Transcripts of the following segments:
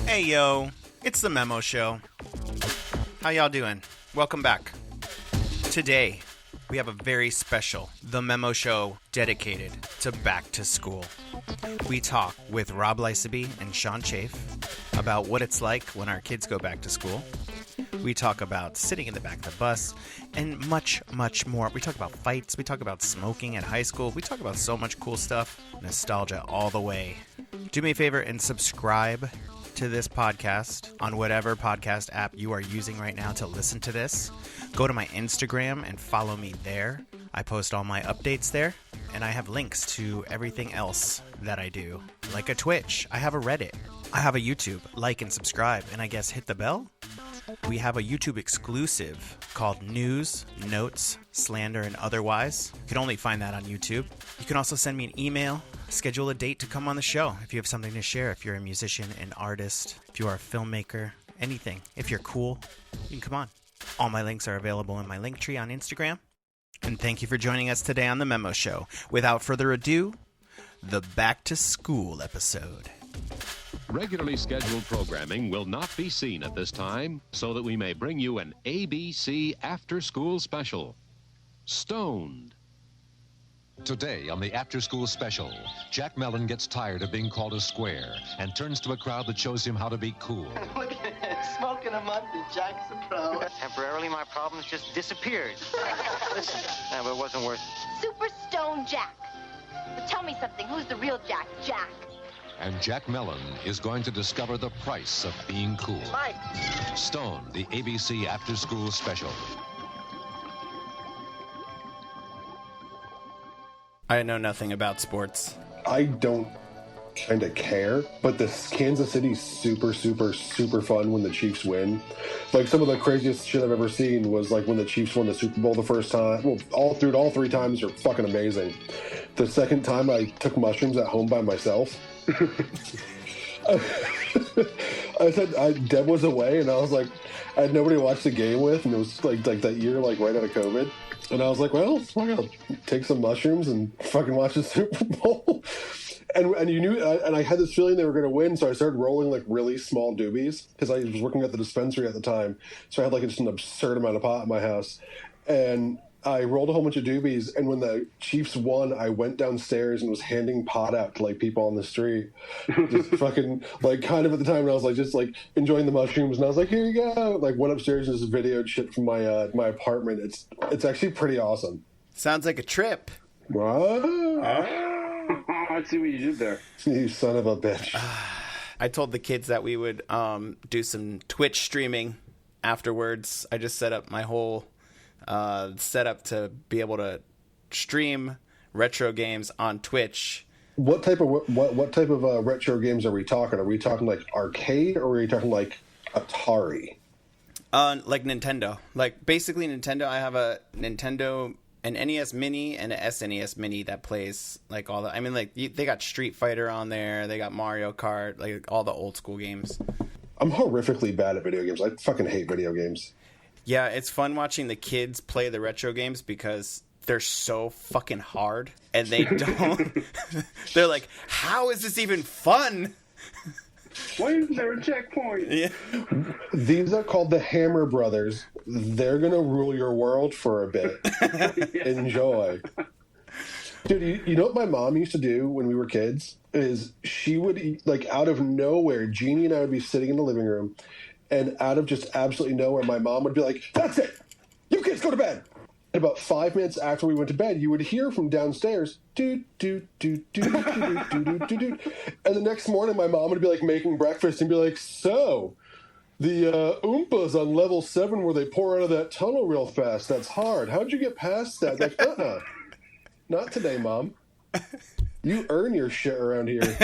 Hey yo, it's the Memo Show. How y'all doing? Welcome back. Today, we have a very special The Memo Show dedicated to back to school. We talk with Rob Lysaby and Sean Chafe about what it's like when our kids go back to school. We talk about sitting in the back of the bus and much, much more. We talk about fights. We talk about smoking at high school. We talk about so much cool stuff. Nostalgia all the way. Do me a favor and subscribe to this podcast on whatever podcast app you are using right now to listen to this. Go to my Instagram and follow me there. I post all my updates there, and I have links to everything else that I do, like a Twitch. I have a Reddit. I have a YouTube. Like and subscribe, and I guess hit the bell. We have a YouTube exclusive called News, Notes, Slander, and Otherwise. You can only find that on YouTube. You can also send me an email, schedule a date to come on the show if you have something to share, if you're a musician, an artist, if you are a filmmaker, anything. If you're cool, you can come on. All my links are available in my link tree on Instagram. And thank you for joining us today on The Memo Show. Without further ado, the Back to School episode. Regularly scheduled programming will not be seen at this time, so that we may bring you an ABC after-school special. Stoned. Today on the after-school special, Jack Mellon gets tired of being called a square and turns to a crowd that shows him how to be cool. Look at him, smoking a month and Jack's a pro. Temporarily, my problems just disappeared. Listen, but it wasn't worth it. Super Stone Jack. But tell me something, who's the real Jack? Jack. And Jack Mellon is going to discover the price of being cool. Mike. Stone, the ABC after-school special. I know nothing about sports. I don't kind of care, but this Kansas City's super fun when the Chiefs win. Like, some of the craziest shit I've ever seen was like when the Chiefs won the Super Bowl the first time. Well, all three times are fucking amazing. The second time I took mushrooms at home by myself. I said Deb was away, and I was like, I had nobody to watch the game with, and it was like that year, like right out of COVID. And I was like, well, I'm gonna take some mushrooms and fucking watch the Super Bowl. And you knew, and I had this feeling they were going to win, so I started rolling like really small doobies because I was working at the dispensary at the time, so I had like just an absurd amount of pot in my house, and I rolled a whole bunch of doobies. And when the Chiefs won, I went downstairs and was handing pot out to like people on the street, just fucking like kind of at the time. And I was like just like enjoying the mushrooms, and I was like, here you go. Like went upstairs and just videoed shit from my my apartment. It's actually pretty awesome. Sounds like a trip. What? I see what you did there. You son of a bitch. I told the kids that we would do some Twitch streaming afterwards. I just set up my whole setup to be able to stream retro games on Twitch. What type of retro games are we talking? Are we talking like arcade, or are we talking like Atari? Like Nintendo. Like basically Nintendo. I have a Nintendo, an NES Mini, and an SNES Mini that plays like all the. I mean, like they got Street Fighter on there. They got Mario Kart, like all the old school games. I'm horrifically bad at video games. I fucking hate video games. Yeah, it's fun watching the kids play the retro games because they're so fucking hard, and they don't. They're like, how is this even fun? Why isn't there a checkpoint? Yeah. These are called the Hammer Brothers. They're gonna rule your world for a bit. Yeah. Enjoy. Dude, you know what my mom used to do when we were kids? Is she would, like, out of nowhere, Jeannie and I would be sitting in the living room, and out of just absolutely nowhere, my mom would be like, that's it! You kids go to bed! And about 5 minutes after we went to bed, you would hear from downstairs, doot, doot, doot, doot, doot, doot, doot, doot, doot. And the next morning, my mom would be, like, making breakfast and be like, so, the Oompas on level 7 where they pour out of that tunnel real fast, that's hard. How'd you get past that? Like, not today, Mom. You earn your shit around here.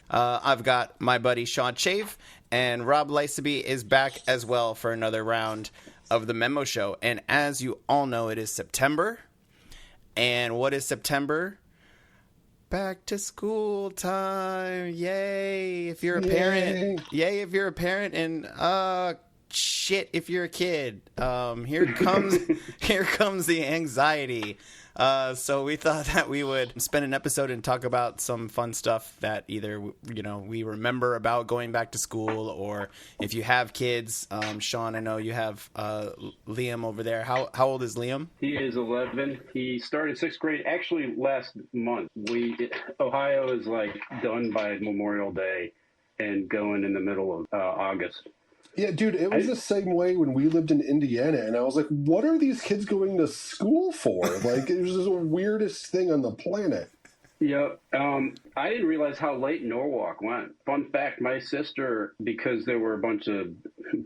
I've got my buddy Sean Chafe, and Rob Lysaby is back as well for another round of the Memo Show. And as you all know, it is September. And what is September? Back to school time. Yay. If you're a parent. Yay if you're a parent. And shit if you're a kid. Here comes the anxiety. So we thought that we would spend an episode and talk about some fun stuff that either, we remember about going back to school, or if you have kids. Sean, I know you have Liam over there. How old is Liam? He is 11. He started 6th grade actually last month. Ohio is done by Memorial Day and going in the middle of August. Yeah, dude, it was the same way when we lived in Indiana, and I was like, what are these kids going to school for? It was the weirdest thing on the planet. Yeah, I didn't realize how late Norwalk went. Fun fact, my sister, because there were a bunch of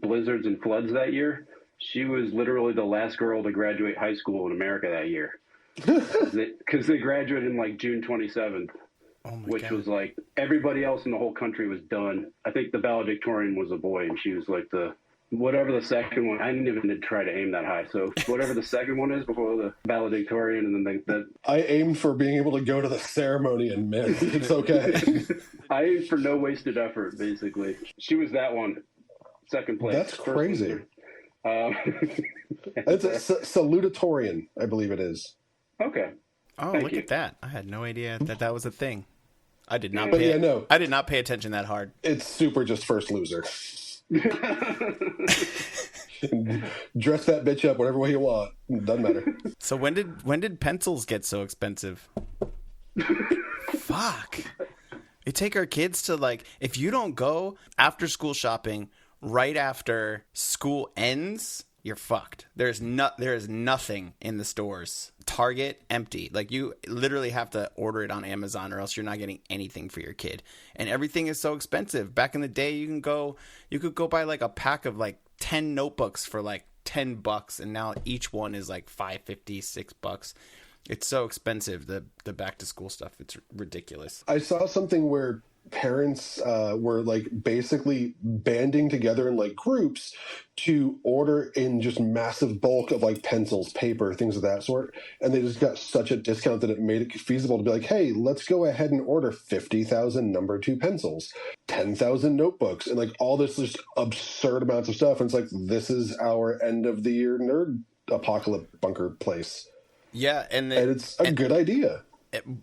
blizzards and floods that year, she was literally the last girl to graduate high school in America that year. Because they graduated in June 27th. Which God. Was everybody else in the whole country was done. I think the valedictorian was a boy, and she was whatever the second one. I didn't even try to aim that high. So whatever the second one is before the valedictorian, and then I aimed for being able to go to the ceremony and miss. It's okay. I aimed for no wasted effort, basically. She was that one, second place. That's crazy. It's a salutatorian, I believe it is. Okay. Oh, Thank look you. at that! I had no idea that was a thing. I did not. No. I did not pay attention that hard. It's super just first loser. Dress that bitch up whatever way you want. Doesn't matter. So when did pencils get so expensive? Fuck. You take our kids to if you don't go after school shopping right after school ends, you're fucked. There is nothing in the stores. Target, empty. You literally have to order it on Amazon, or else you're not getting anything for your kid. And everything is so expensive. Back in the day, you could go buy a pack of 10 notebooks for $10, and now each one is $5.50, $6. It's so expensive. The back to school stuff. It's ridiculous. I saw something where parents were basically banding together in groups to order in just massive bulk of pencils, paper, things of that sort, and they just got such a discount that it made it feasible to be hey, let's go ahead and order 50,000 number 2 pencils, 10,000 notebooks, and all this just absurd amounts of stuff. And it's this is our end of the year nerd apocalypse bunker place. Yeah, and it's a good idea,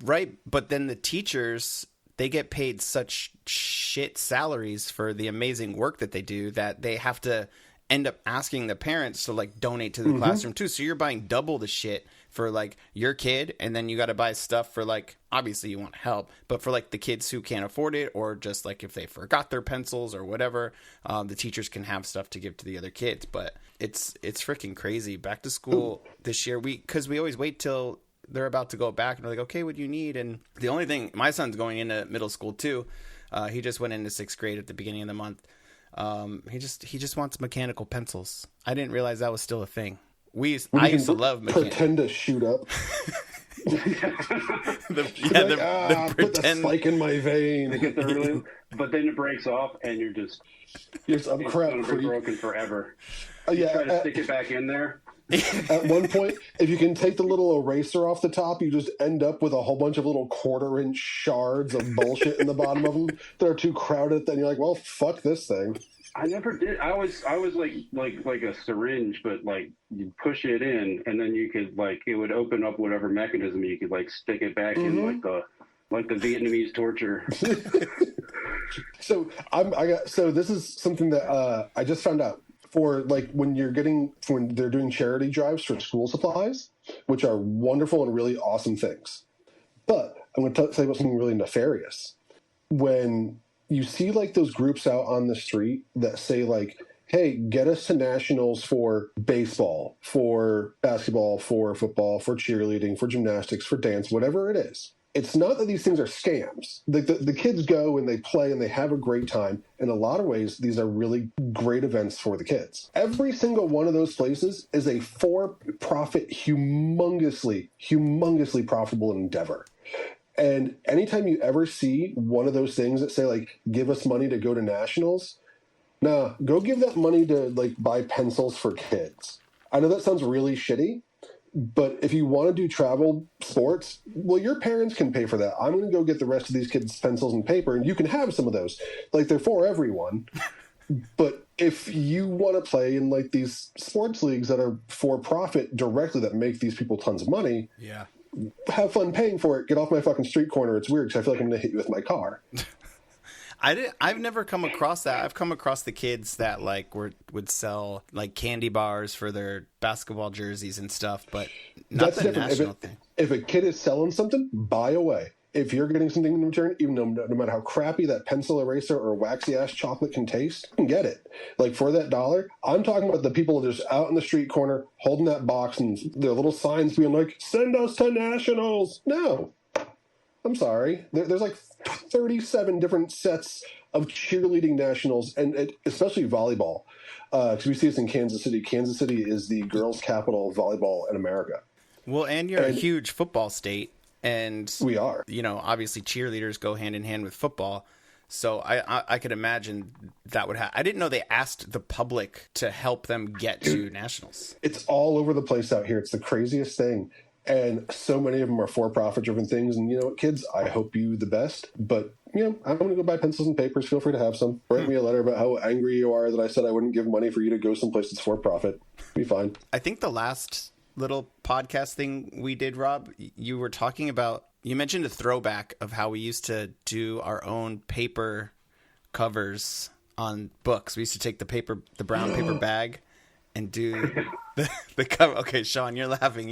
right? But then the teachers, they get paid such shit salaries for the amazing work that they do that they have to end up asking the parents to donate to the classroom too. So you're buying double the shit for your kid, and then you got to buy stuff for obviously you want help, but for the kids who can't afford it, or just if they forgot their pencils or whatever, the teachers can have stuff to give to the other kids. But it's freaking crazy. Back to school this year, because we always wait till they're about to go back and they're okay, what do you need? And the only thing, my son's going into middle school too. He just went into 6th grade at the beginning of the month. He just wants mechanical pencils. I didn't realize that was still a thing. I used to love mechanical. Pretend to shoot up. Put the spike in my vein. But then it breaks off, and you're just I'm crap. It's gonna be broken forever. Yeah, try to stick it back in there. At one point, if you can take the little eraser off the top, you just end up with a whole bunch of little 1/4-inch shards of bullshit in the bottom of them that are too crowded. Then you're well, fuck this thing. I never did. I was like a syringe, but you push it in, and then you could it would open up whatever mechanism you could stick it back in the Vietnamese torture. So this is something that I just found out. For when they're doing charity drives for school supplies, which are wonderful and really awesome things. But I'm going to tell you about something really nefarious. When you see those groups out on the street that say hey, get us to nationals for baseball, for basketball, for football, for cheerleading, for gymnastics, for dance, whatever it is. It's not that these things are scams. The kids go and they play and they have a great time. In a lot of ways, these are really great events for the kids. Every single one of those places is a for-profit, humongously profitable endeavor. And anytime you ever see one of those things that say, give us money to go to nationals, go give that money to, buy pencils for kids. I know that sounds really shitty, but if you want to do travel sports, well, your parents can pay for that. I'm going to go get the rest of these kids' pencils and paper, and you can have some of those. They're for everyone. But if you want to play in like these sports leagues that are for profit directly that make these people tons of money, Yeah. have fun paying for it. Get off my fucking street corner. It's weird because I feel like I'm going to hit you with my car. I've never come across that. I've come across the kids that like would sell like candy bars for their basketball jerseys and stuff, but not That's the different. national thing. If a kid is selling something, buy away. If you're getting something in return, even though no matter how crappy that pencil eraser or waxy ass chocolate can taste, you can get it. Like for that $1, I'm talking about the people just out in the street corner holding that box and their little signs being like, "Send us to nationals." No, I'm sorry. There's like 37 different sets of cheerleading nationals, and especially volleyball. Because we see this in Kansas City. Kansas City is the girls' capital of volleyball in America. Well, and you're a huge football state. And we are, obviously cheerleaders go hand in hand with football. So I could imagine that would happen. I didn't know they asked the public to help them get to nationals. It's all over the place out here. It's the craziest thing. And so many of them are for-profit driven things. And you know what, kids, I hope you the best. But, I'm going to go buy pencils and papers. Feel free to have some. Write me a letter about how angry you are that I said I wouldn't give money for you to go someplace that's for-profit. Be fine. I think the last little podcast thing we did, Rob, you were talking about, you mentioned a throwback of how we used to do our own paper covers on books. We used to take the brown paper bag and do the cover. Okay, Sean, you're laughing,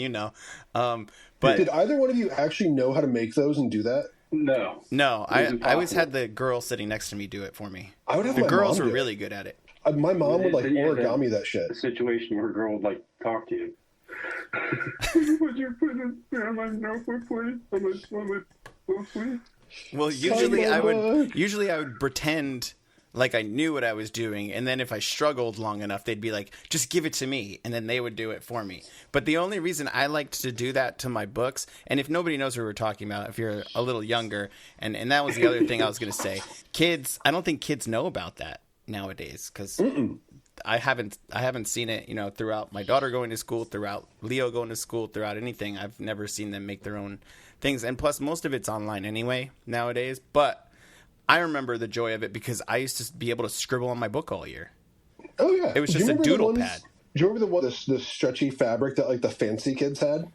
but did either one of you actually know how to make those and do that? No, I always had the girl sitting next to me do it for me. I would have the my girls mom were do really good at it. My mom would like origami that A shit. situation where a girl would like talk to you. Would you put it on my notebook, please? On my book, please? Well, usually I would pretend like I knew what I was doing, and then if I struggled long enough, they'd be like, "Just give it to me," and then they would do it for me. But the only reason I liked to do that to my books, and if nobody knows what we're talking about, if you're a little younger, and that was the other thing I was going to say, kids, I don't think kids know about that nowadays because I haven't seen it, throughout my daughter going to school, throughout Leo going to school, throughout anything. I've never seen them make their own things, and plus most of it's online anyway nowadays. But I remember the joy of it because I used to be able to scribble on my book all year. Oh yeah, it was just a doodle pad. Do you remember the stretchy fabric that like the fancy kids had?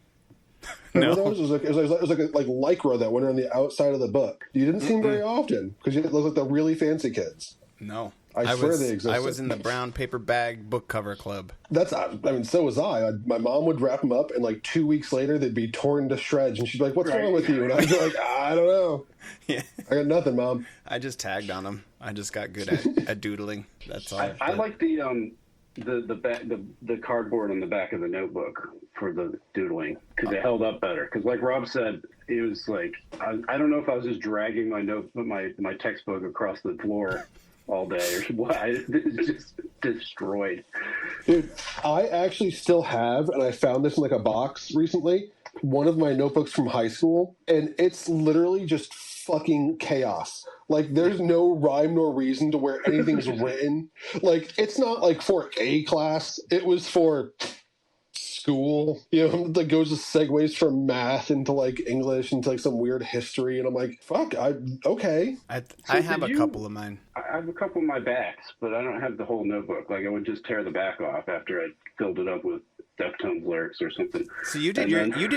No. Those? It was like Lycra that went on the outside of the book. You didn't see them very often because you look like the really fancy kids. No. I swear they existed. I was in the brown paper bag book cover club. So was I. My mom would wrap them up, and like 2 weeks later, they'd be torn to shreds. And she'd be like, "What's wrong with you?" And I'd be like, "I don't know. Yeah, I got nothing, Mom." I just tagged on them. I just got good at doodling. That's all. I like the cardboard on the back of the notebook for the doodling because it held up better. Because like Rob said, it was like I don't know if I was just dragging my textbook across the floor all day or what. It's just destroyed. Dude, I actually still have, and I found this in like a box recently, one of my notebooks from high school, and it's literally just fucking chaos. Like, there's no rhyme nor reason to where anything's written. Like, it's not like for a class. It was for school, that goes to segues from math into like English into like some weird history, and I'm like, fuck, okay. I have a couple of mine. I have a couple of my backs, but I don't have the whole notebook. Like I would just tear the back off after I filled it up with Deftones lyrics or something. So you did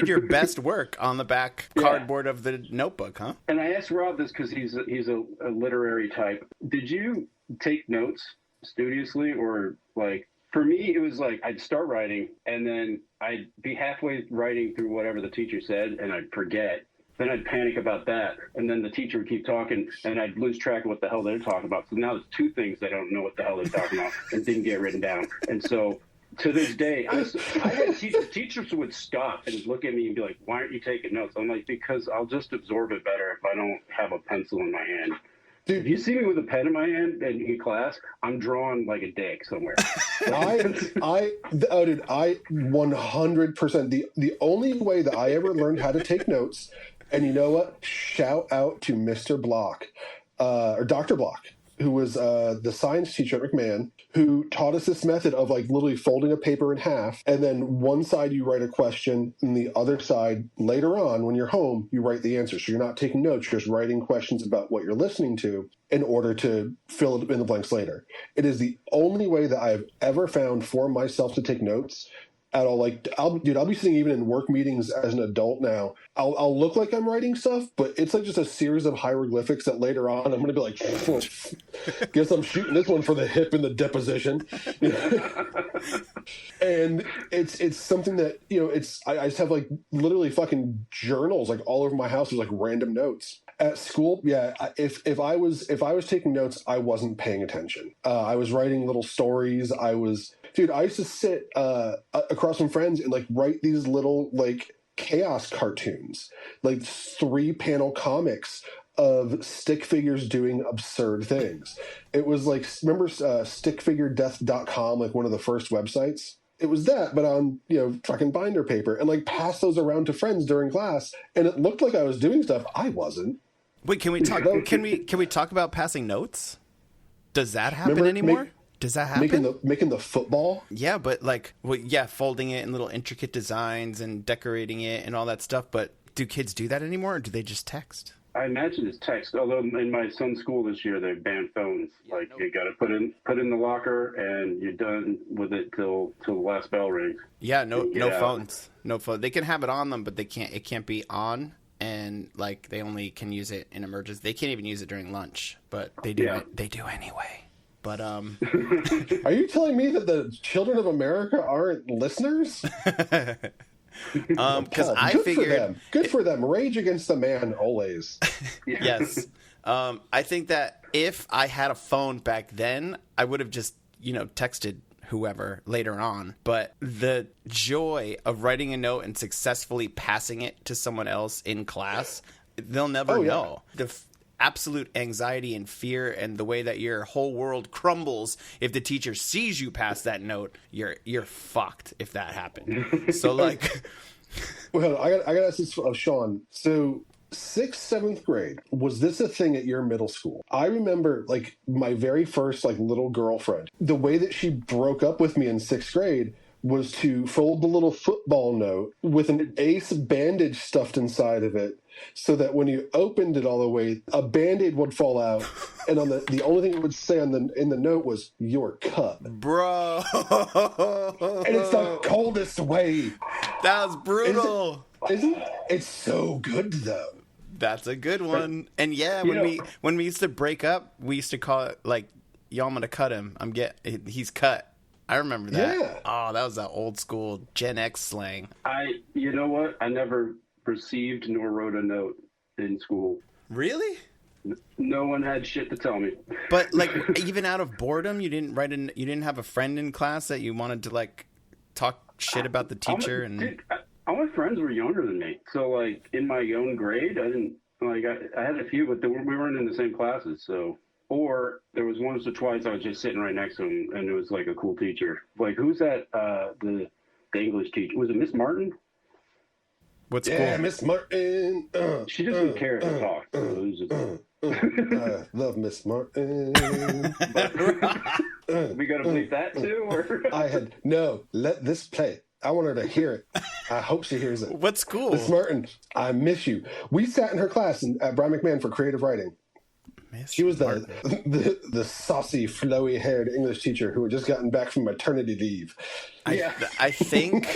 your best work on the back cardboard of the notebook, huh? And I asked Rob this because he's a literary type. Did you take notes studiously, or like? For me, it was like I'd start writing, and then I'd be halfway writing through whatever the teacher said, and I'd forget. Then I'd panic about that, and then the teacher would keep talking, and I'd lose track of what the hell they're talking about. So now there's two things I don't know what the hell they're talking about and didn't get written down. And so to this day, I had teachers who would stop and look at me and be like, "Why aren't you taking notes?" I'm like, "Because I'll just absorb it better if I don't have a pencil in my hand." Dude, if you see me with a pen in my hand in class, I'm drawing like a dick somewhere. I 100%. The only way that I ever learned how to take notes, and you know what? Shout out to Mr. Block, or Dr. Block. who was the science teacher at McMahon, who taught us this method of like literally folding a paper in half, and then one side you write a question, and the other side later on when you're home you write the answer. So you're not taking notes, you're just writing questions about what you're listening to in order to fill in the blanks later. It is the only way that I've ever found for myself to take notes at all. Like, I'll be sitting even in work meetings as an adult now. I'll look like I'm writing stuff, but it's like just a series of hieroglyphics that later on I'm going to be like, guess I'm shooting this one for the hip in the deposition. And it's something that, you know, I just have like literally fucking journals like all over my house with like random notes. At school, yeah, if I was taking notes, I wasn't paying attention. I was writing little stories. I used to sit across from friends and like write these little like chaos cartoons, like 3-panel comics of stick figures doing absurd things. It was like, remember stickfiguredeath.com, like one of the first websites? It was that, but on, you know, fucking binder paper, and like pass those around to friends during class, and it looked like I was doing stuff. I wasn't. Wait, can we talk? Can we talk about passing notes? Does that happen anymore? Does that happen? Making the football? Yeah, but like, well, yeah, folding it in little intricate designs and decorating it and all that stuff. But do kids do that anymore, or do they just text? I imagine it's text. Although in my son's school this year, they banned phones. Like, you got to put in the locker, and you're done with it till the last bell rings. Yeah, no phones, no phone. They can have it on them, but they can't. It can't be on. And like they only can use it in emergency. They can't even use it during lunch, but they do. Yeah. They do anyway. But are you telling me that the children of America aren't listeners? Because I figured good for them. Rage against the man always. Yes. I think that if I had a phone back then, I would have just texted whoever later on. But the joy of writing a note and successfully passing it to someone else in class, they'll never know. The absolute anxiety and fear and the way that your whole world crumbles if the teacher sees you pass that note, you're fucked if that happened. So like well, I got to ask this of Sean. So 6th, 7th grade, was this a thing at your middle school? I remember like my very first like little girlfriend. The way that she broke up with me in 6th grade was to fold the little football note with an ace bandage stuffed inside of it, so that when you opened it all the way, a Band-Aid would fall out, and on the only thing it would say in the note was "Your cut." Bro. And it's the coldest way. That was brutal. Isn't it? It's so good though. That's a good one. And yeah, when we used to break up, we used to call it like, "Yo, I'm gonna cut him. He's cut." I remember that. Yeah. Oh, that was that old school Gen X slang. You know what? I never received nor wrote a note in school. Really? No one had shit to tell me. But like, even out of boredom, you didn't have a friend in class that you wanted to like talk shit about the teacher all my friends were younger than me. So like in my own grade, I didn't like I had a few, but we weren't in the same classes. So. Or there was once or twice I was just sitting right next to him, and it was like a cool teacher. Like, who's that? The English teacher, was it Miss Martin? What's cool? Miss Martin. She doesn't care to talk. So it was just... love Miss Martin. We gotta believe that too. Or let this play. I want her to hear it. I hope she hears it. What school? Miss Martin, I miss you. We sat in her class at Brian McMahon for creative writing. She was the saucy, flowy-haired English teacher who had just gotten back from maternity leave. I think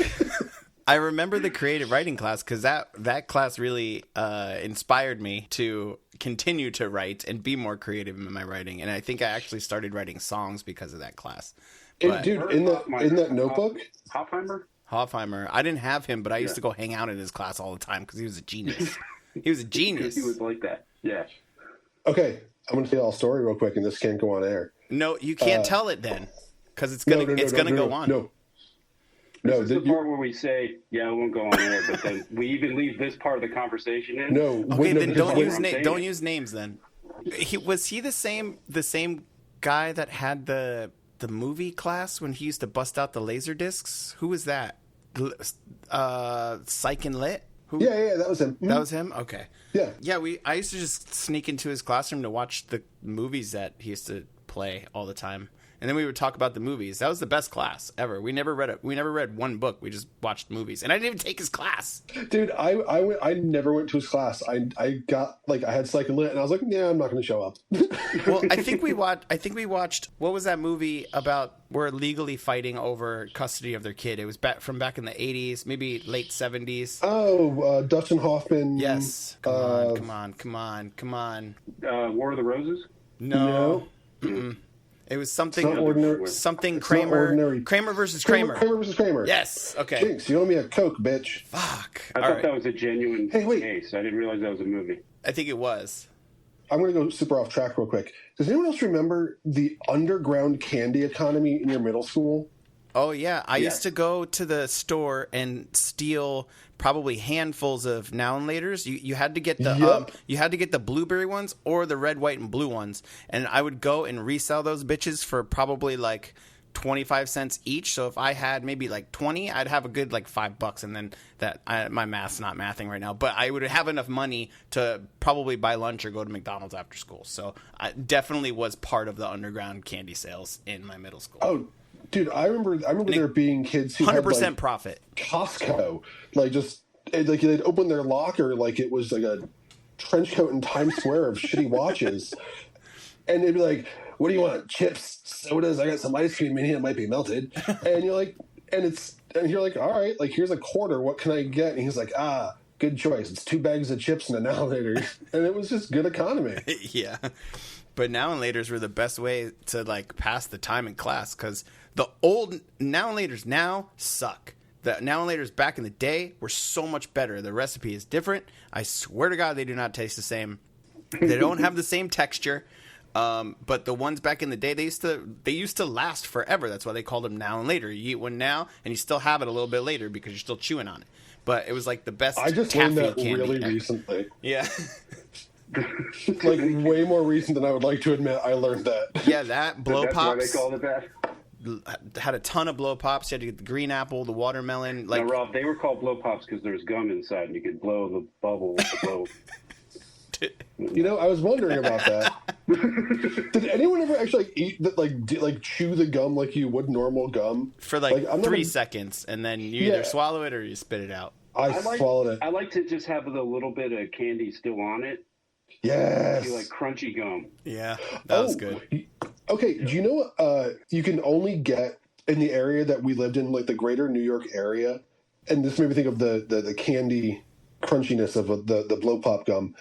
I remember the creative writing class because that class really inspired me to continue to write and be more creative in my writing. And I think I actually started writing songs because of that class. Dude, in that notebook? Hoffheimer? I didn't have him, but I used to go hang out in his class all the time because he was a genius. He was a genius. He was like that. Yeah. Okay, I'm going to tell you a story real quick, and this can't go on air. No, you can't tell it then, because it's going to go on. No, this is the part where we say, yeah, it won't go on air, but then we even leave this part of the conversation in. No. Okay, then don't use names then. Was he the same guy that had the movie class when he used to bust out the laser discs? Who was that? Psych and Lit? Who? Yeah, that was him. That was him? Okay. Yeah. Yeah, I used to just sneak into his classroom to watch the movies that he used to play all the time. And then we would talk about the movies. That was the best class ever. We never read one book. We just watched movies. And I didn't even take his class. Dude, I never went to his class. I got I had psych and lit, and I was like, yeah, I'm not going to show up. Well, I think we watched what was that movie about where legally fighting over custody of their kid? It was back in the 80s, maybe late 70s. Oh, Dustin Hoffman. Yes. Come on. War of the Roses? No. It was something Kramer versus Kramer. Kramer versus Kramer. Yes. Okay. Jinx, you owe me a Coke, bitch. Fuck. I thought that was a genuine case. I didn't realize that was a movie. I think it was. I'm going to go super off track real quick. Does anyone else remember the underground candy economy in your middle school? Oh, yeah. I used to go to the store and steal probably handfuls of now and laters. You had to get the blueberry ones or the red, white, and blue ones. And I would go and resell those bitches for probably 25 cents each. So if I had maybe 20, I'd have a good $5. And then my math's not mathing right now, but I would have enough money to probably buy lunch or go to McDonald's after school. So I definitely was part of the underground candy sales in my middle school. Oh, dude, I remember there being kids who 100% had profit. Costco, they'd open their locker like it was a trench coat in Times Square of shitty watches, and they'd be like, "What do you want? Chips, sodas? I got some ice cream in here. It might be melted." And you're like, you're like, "All right, here's a quarter. What can I get?" And he's like, good choice. It's 2 bags of chips and an alligator." And it was just good economy. Yeah. But now and laters were the best way to pass the time in class, because the old now and laters now suck. The now and laters back in the day were so much better. The recipe is different. I swear to God, they do not taste the same. They don't have the same texture. But the ones back in the day, they used to last forever. That's why they called them now and later. You eat one now, and you still have it a little bit later because you're still chewing on it. But it was the best. I just learned that really recently. Yeah. Way more recent than I would like to admit. I learned that. Yeah, that blow That's pops. why they called it that. Had a ton of blow pops. You had to get the green apple, the watermelon. No, Rob, they were called blow pops because there's gum inside, and you could blow the bubble with the blow. I was wondering about that. Did anyone ever actually eat that? Chew the gum like you would normal gum for 3 seconds, and then you either swallow it or you spit it out. I swallowed it. I like to just have the little bit of candy still on it. Yes. You crunchy gum. Yeah, that was good. Okay, do you know what you can only get in the area that we lived in, the greater New York area? And this made me think of the candy crunchiness of the blow pop gum,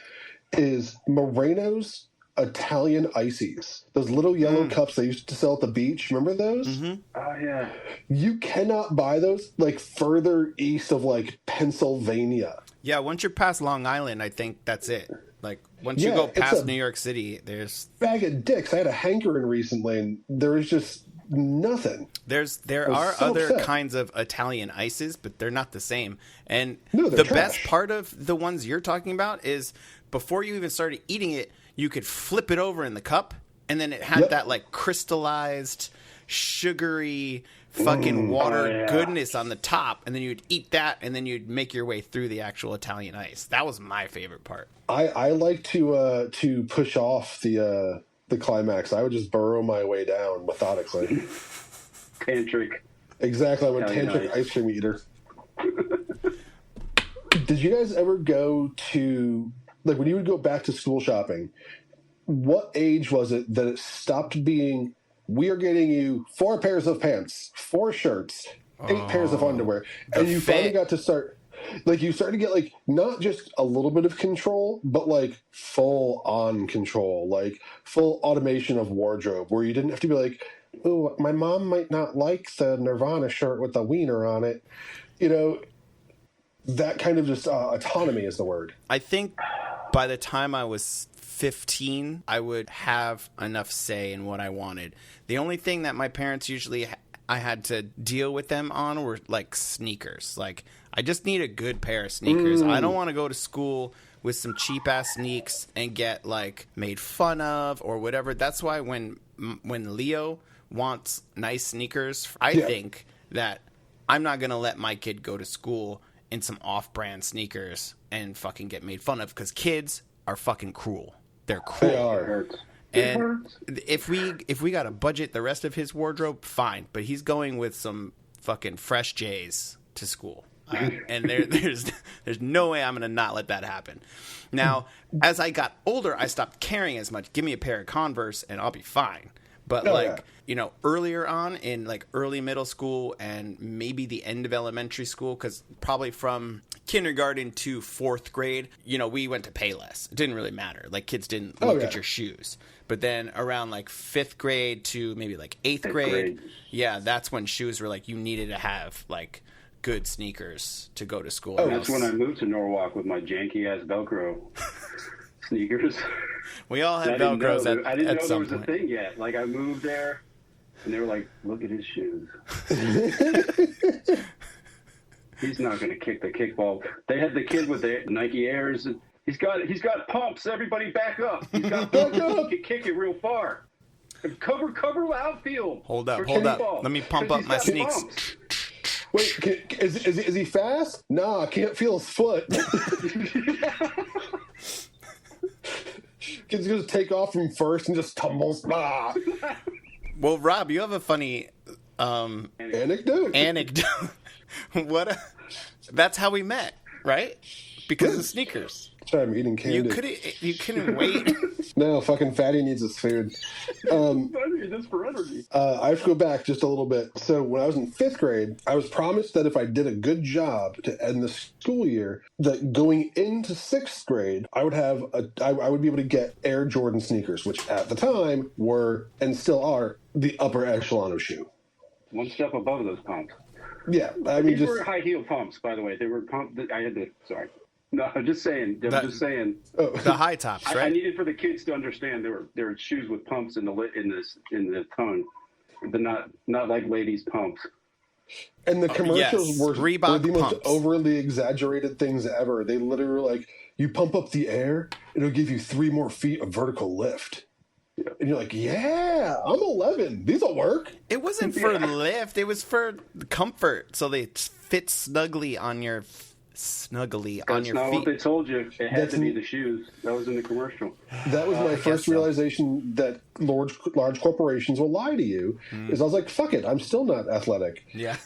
is Moreno's Italian ices. Those little yellow cups they used to sell at the beach. Remember those? Mm-hmm. Oh, yeah. You cannot buy those further east of Pennsylvania. Yeah, once you're past Long Island, I think that's it. Once you go past New York City, there's bag of dicks. I had a hankering recently, and there is just nothing. There are other kinds of Italian ices, but they're not the same. And no, the trash. Best part of the ones you're talking about is before you even started eating it, you could flip it over in the cup, and then it had that crystallized, sugary fucking water goodness on the top, and then you'd eat that, and then you'd make your way through the actual Italian ice. That was my favorite part. I like to push off the climax. I would just burrow my way down methodically. Tantric. Exactly, I'm a Italian tantric ice cream eater. Did you guys ever go to when you would go back to school shopping? What age was it that it stopped being, we are getting you 4 pairs of pants, 4 shirts, 8 pairs of underwear, and you finally got to start, you started to get, not just a little bit of control, but, full-on control, full automation of wardrobe, where you didn't have to be like, ooh, my mom might not like the Nirvana shirt with the wiener on it. That kind of just autonomy is the word. I think by the time I was 15, I would have enough say in what I wanted. The only thing that my parents usually I had to deal with them on were sneakers. I just need a good pair of sneakers. I don't want to go to school with some cheap ass sneaks and get made fun of or whatever. That's why when Leo wants nice sneakers, I think that I'm not going to let my kid go to school in some off-brand sneakers and fucking get made fun of because kids are fucking cruel. They're cruel. They are. And if we got to budget the rest of his wardrobe, fine. But he's going with some fucking fresh J's to school. And there's no way I'm going to not let that happen. Now, as I got older, I stopped caring as much. Give me a pair of Converse and I'll be fine. But earlier on in like early middle school and maybe the end of elementary school, because probably from kindergarten to 4th grade, we went to Payless. It didn't really matter. Like kids didn't look at your shoes. But then around like 5th grade to maybe like 8th grade, yeah, that's when shoes were like you needed to have like good sneakers to go to school. Oh, that's when I moved to Norwalk with my janky ass Velcro sneakers. We all had Velcros I didn't at know some there was point. a thing yet. Like I moved there, and they were like, "Look at his shoes." He's not going to kick the kickball. They had the kid with the Nike Airs. He's got pumps. Everybody back up. He's got pumps. He can kick it real far. Cover outfield. Hold up. Let me pump up my sneaks. Pumps. Wait, is he fast? Nah, I can't feel his foot. Kid's gonna take off from first and just tumbles. Ah. Well, Rob, you have a funny Anecdote. That's how we met, right? Because of sneakers. Sorry, I'm eating candy. You couldn't wait. No, fucking fatty needs his food. I need this for energy. I have to go back just a little bit. So when I was in 5th grade, I was promised that if I did a good job to end the school year, that going into 6th grade, I would be able to get Air Jordan sneakers, which at the time were and still are the upper echelon of shoe. One step above those pumps. Yeah, I mean, These were high heel pumps, by the way. They were pump. I had to. Sorry. No, I'm just saying. The high tops, right? I needed for the kids to understand there were shoes with pumps in the tongue, but not like ladies' pumps. And the commercials were Reebok the most pumps. overly exaggerated things ever. They literally were like, you pump up the air, it'll give you 3 more feet of vertical lift. Yeah. And you're like, yeah, I'm 11. These will work. It wasn't for lift. It was for comfort. So they fit snugly on your That's feet. not what they told you. It had to be the shoes. That was in the commercial. That was my first realization that large corporations will lie to you. Is I was like, fuck it, I'm still not athletic. Yeah.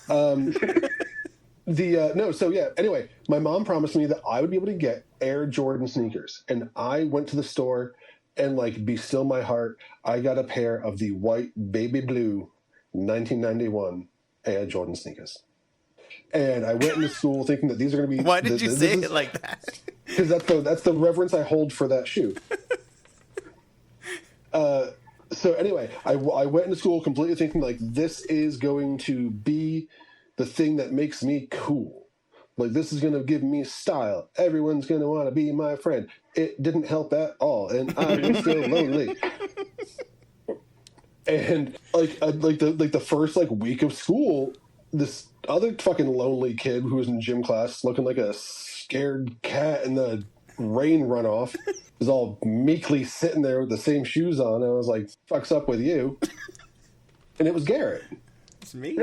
Anyway, my mom promised me that I would be able to get Air Jordan sneakers. And I went to the store and, like, be still my heart, I got a pair of the white baby blue 1991 Air Jordan sneakers. And I went into school thinking that these are going to be... Why did you say it like that? Because that's the reverence I hold for that shoe. So anyway, I went into school completely thinking, like, this is going to be the thing that makes me cool. Like, this is going to give me style. Everyone's going to want to be my friend. It didn't help at all, and I was still lonely. And the first week of school, this other fucking lonely kid who was in gym class, looking like a scared cat in the rain runoff, was all meekly sitting there with the same shoes on. And I was like, "Fuck's up with you?" And it was Garrett. It's me.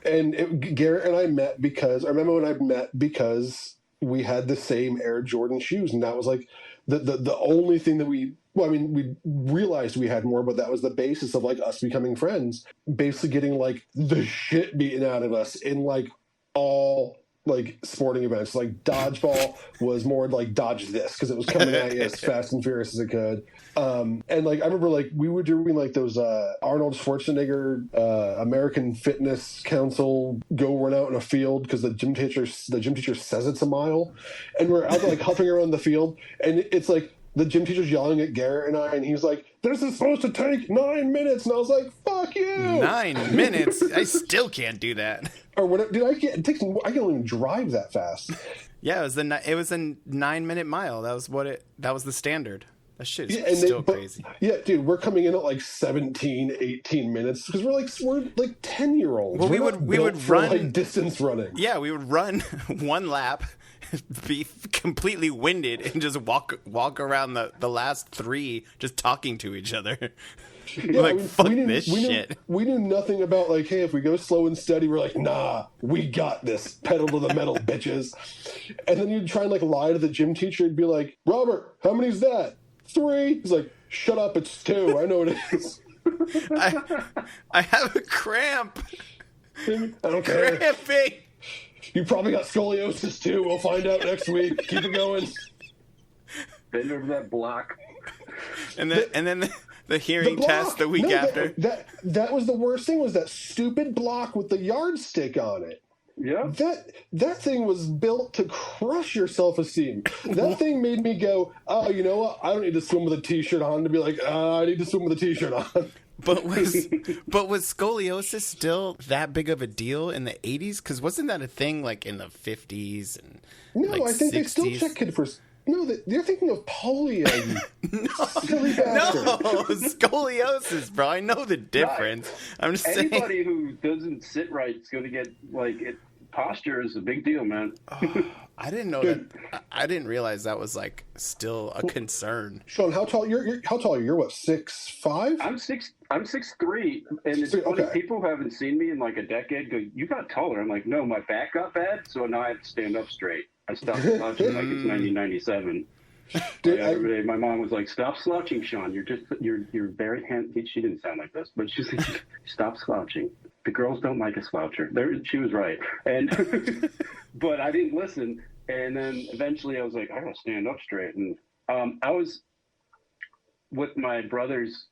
And Garrett and I met because we had the same Air Jordan shoes, and that was like the only thing that we realized we had more, but that was the basis of like us becoming friends. Basically getting like the shit beaten out of us in like all like sporting events. Like dodgeball was more like dodge this because it was coming at you as fast and furious as it could. And like I remember like we were doing like those Arnold Schwarzenegger American Fitness Council go run out in a field because the gym teacher says it's a mile, and we're out there like huffing around the field, and it's like the gym teacher's yelling at Garrett and I, and he's like, "This is supposed to take 9 minutes," and I was like, "Fuck you!" 9 minutes? I still can't do that. Or what? Dude, I can't even drive that fast. Yeah, it was a 9-minute mile. That was the standard. That shit is still crazy. Yeah, dude, we're coming in at like 17, 18 minutes because we're like 10-year-olds. Well, we would run like distance running. Yeah, we would run one lap, be completely winded, and just walk around the last 3 just talking to each other. Yeah, like, fuck we knew, this shit. We knew nothing about, like, hey, if we go slow and steady, we're like, nah, we got this. Pedal to the metal, bitches. And then you'd try and, like, lie to the gym teacher. He'd be like, Robert, how many's that? 3. He's like, shut up, it's 2. I know what it is. I have a cramp. I don't care. Cramping. You probably got scoliosis, too. We'll find out next week. Keep it going. Bend over that block. And then the hearing test the week after. That was the worst thing, was that stupid block with the yardstick on it. Yeah. That thing was built to crush your self-esteem. That thing made me go, oh, you know what? I don't need to swim with a t-shirt on to be like, I need to swim with a t-shirt on. But was scoliosis still that big of a deal in the 80s? Because wasn't that a thing like in the 50s and No, like I think 60s? they still check kids for... No, they're thinking of polio, you silly bastard. No, scoliosis, bro. I know the difference. I'm just saying. Anybody who doesn't sit right is going to get, like, posture is a big deal, man. I didn't know that. I didn't realize that was, like, still a concern. Sean, how tall? How tall are you? You're what, 6'5"? I'm 6'3", and it's funny, okay. people who haven't seen me in like a decade go, you got taller. I'm like, no, my back got bad, so now I have to stand up straight. I stopped slouching like it's 1997. Dude, Every day, my mom was like, stop slouching, Sean. You're very handsome. She didn't sound like this, but she said, stop slouching. The girls don't like a sloucher. She was right. And but I didn't listen. And then eventually I was like, I gotta stand up straight. And I was with my brothers.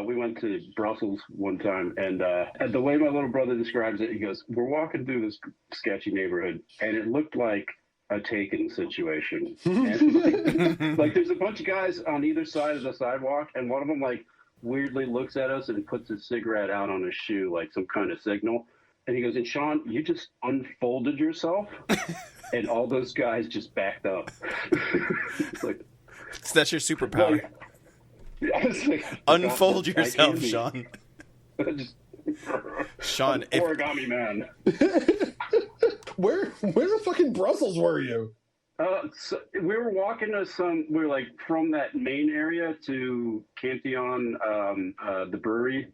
We went to Brussels one time, and the way my little brother describes it, he goes, we're walking through this sketchy neighborhood, and it looked like a Taken situation. And, like there's a bunch of guys on either side of the sidewalk, and one of them like weirdly looks at us and puts his cigarette out on his shoe like some kind of signal. And he goes, and Sean, you just unfolded yourself? And all those guys just backed up. It's like, So that's your superpower. Like, Unfold yourself, Sean. Sean, origami man. Where the fucking Brussels were you? So we were walking to we were like from that main area to Cantillon, the brewery,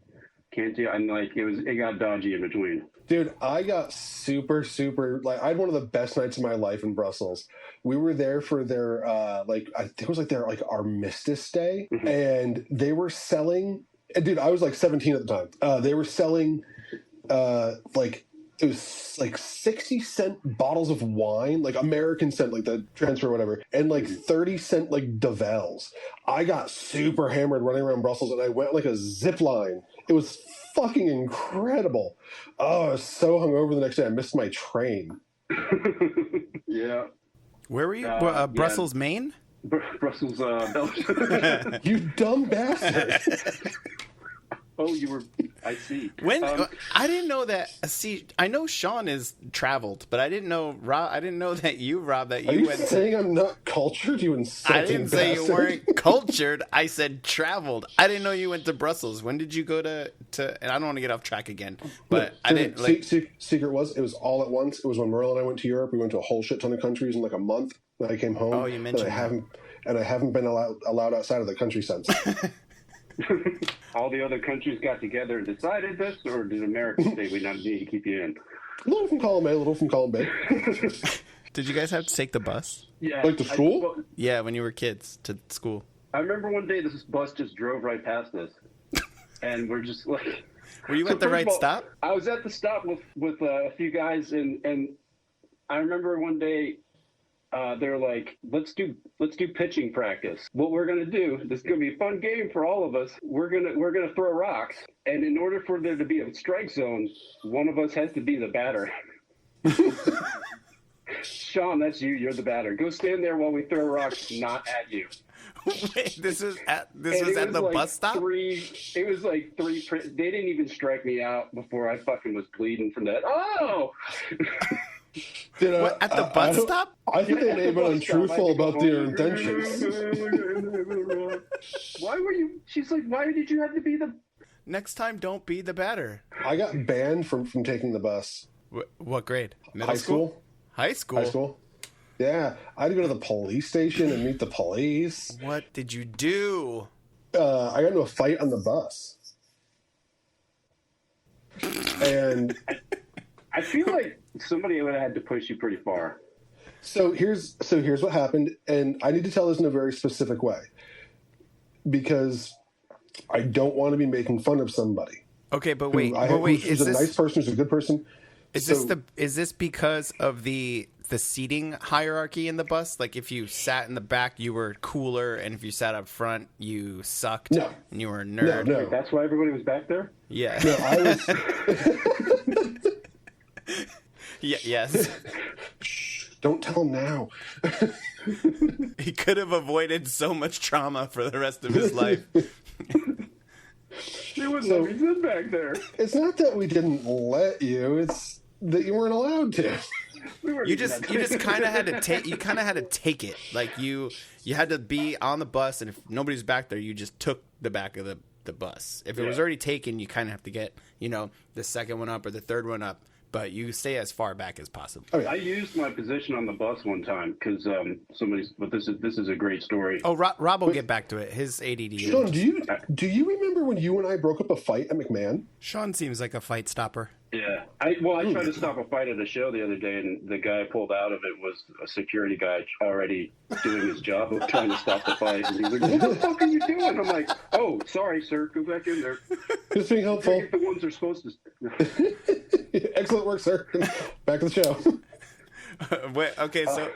Cantillon, and like it got dodgy in between. Dude, I got super, like, I had one of the best nights of my life in Brussels. We were there for their, I think it was like their, like, Armistice Day, and they were selling, and dude, I was like 17 at the time. They were selling, it was like 60-cent bottles of wine, like American cent, like the transfer or whatever, and like 30-cent like Davels. I got super hammered running around Brussels, and I went like a zip line. It was fucking incredible. Oh, I was so hungover the next day. I missed my train. Yeah. Where were you? Brussels, Maine? Brussels, Belgium. You dumb bastard. Oh, you were. I see. When I didn't know that. See, I know Sean is traveled, but I didn't know Rob. I didn't know that you, Rob, that Are you went. saying I'm not cultured? You insulting I didn't say bastard. you weren't cultured. I said traveled. I didn't know you went to Brussels. When did you go to? And I don't want to get off track again, but I didn't like. Secret was, it was all at once. It was when Merle and I went to Europe. We went to a whole shit ton of countries in like a month. Then I came home. Oh, you mentioned and I haven't been allowed outside of the country since. All the other countries got together and decided this, or did America say we not need to keep you in? A little from column A, a little from column B. Did you guys have to take the bus? Yeah. Like to school? Yeah, when you were kids to school. I remember one day this bus just drove right past us, and we're just like. Were you at the right stop? I was at the stop with a few guys, and I remember one day. They're like, let's do pitching practice. What we're gonna do, this is gonna be a fun game for all of us. We're gonna throw rocks, and in order for there to be a strike zone, one of us has to be the batter. Sean, that's you. You're the batter. Go stand there while we throw rocks, not at you. Wait, this was at the like bus stop? It was like three. They didn't even strike me out before I fucking was bleeding from that. Oh. What, at the bus stop? I think they may have been untruthful about their intentions. Why were you? She's like, why did you have to be the? Next time, don't be the batter. I got banned from taking the bus. What grade? Middle High school? High school? High school. Yeah, I had to go to the police station and meet the police. What did you do? I got into a fight on the bus. And I feel like somebody would have had to push you pretty far. So here's what happened, and I need to tell this in a very specific way because I don't want to be making fun of somebody. Okay, but wait, who's a nice person, who's a good person. Is this because of the seating hierarchy in the bus? Like, if you sat in the back, you were cooler, and if you sat up front, you sucked. No, and you were a nerd. No. That's why everybody was back there. Yeah. No, I was. Yes. Shh, don't tell him now. He could have avoided so much trauma for the rest of his life. They wouldn't let me sit back there. It's not that we didn't let you; it's that you weren't allowed to. You just kind of had to take it. Like you had to be on the bus, and if nobody's back there, you just took the back of the bus. If it was already taken, you kind of have to get the second one up or the third one up. But you stay as far back as possible. I used my position on the bus one time because But this is a great story. Oh, Rob will get back to it. His ADD. Sean, do you remember when you and I broke up a fight at McMahon? Sean seems like a fight stopper. Yeah. I tried to stop a fight at a show the other day, and the guy I pulled out of it was a security guy already doing his job of trying to stop the fight. And he was like, "What the fuck are you doing?" I'm like, "Oh, sorry, sir. Go back in there." Just being helpful. The ones are supposed to. Excellent work, sir. Back to the show.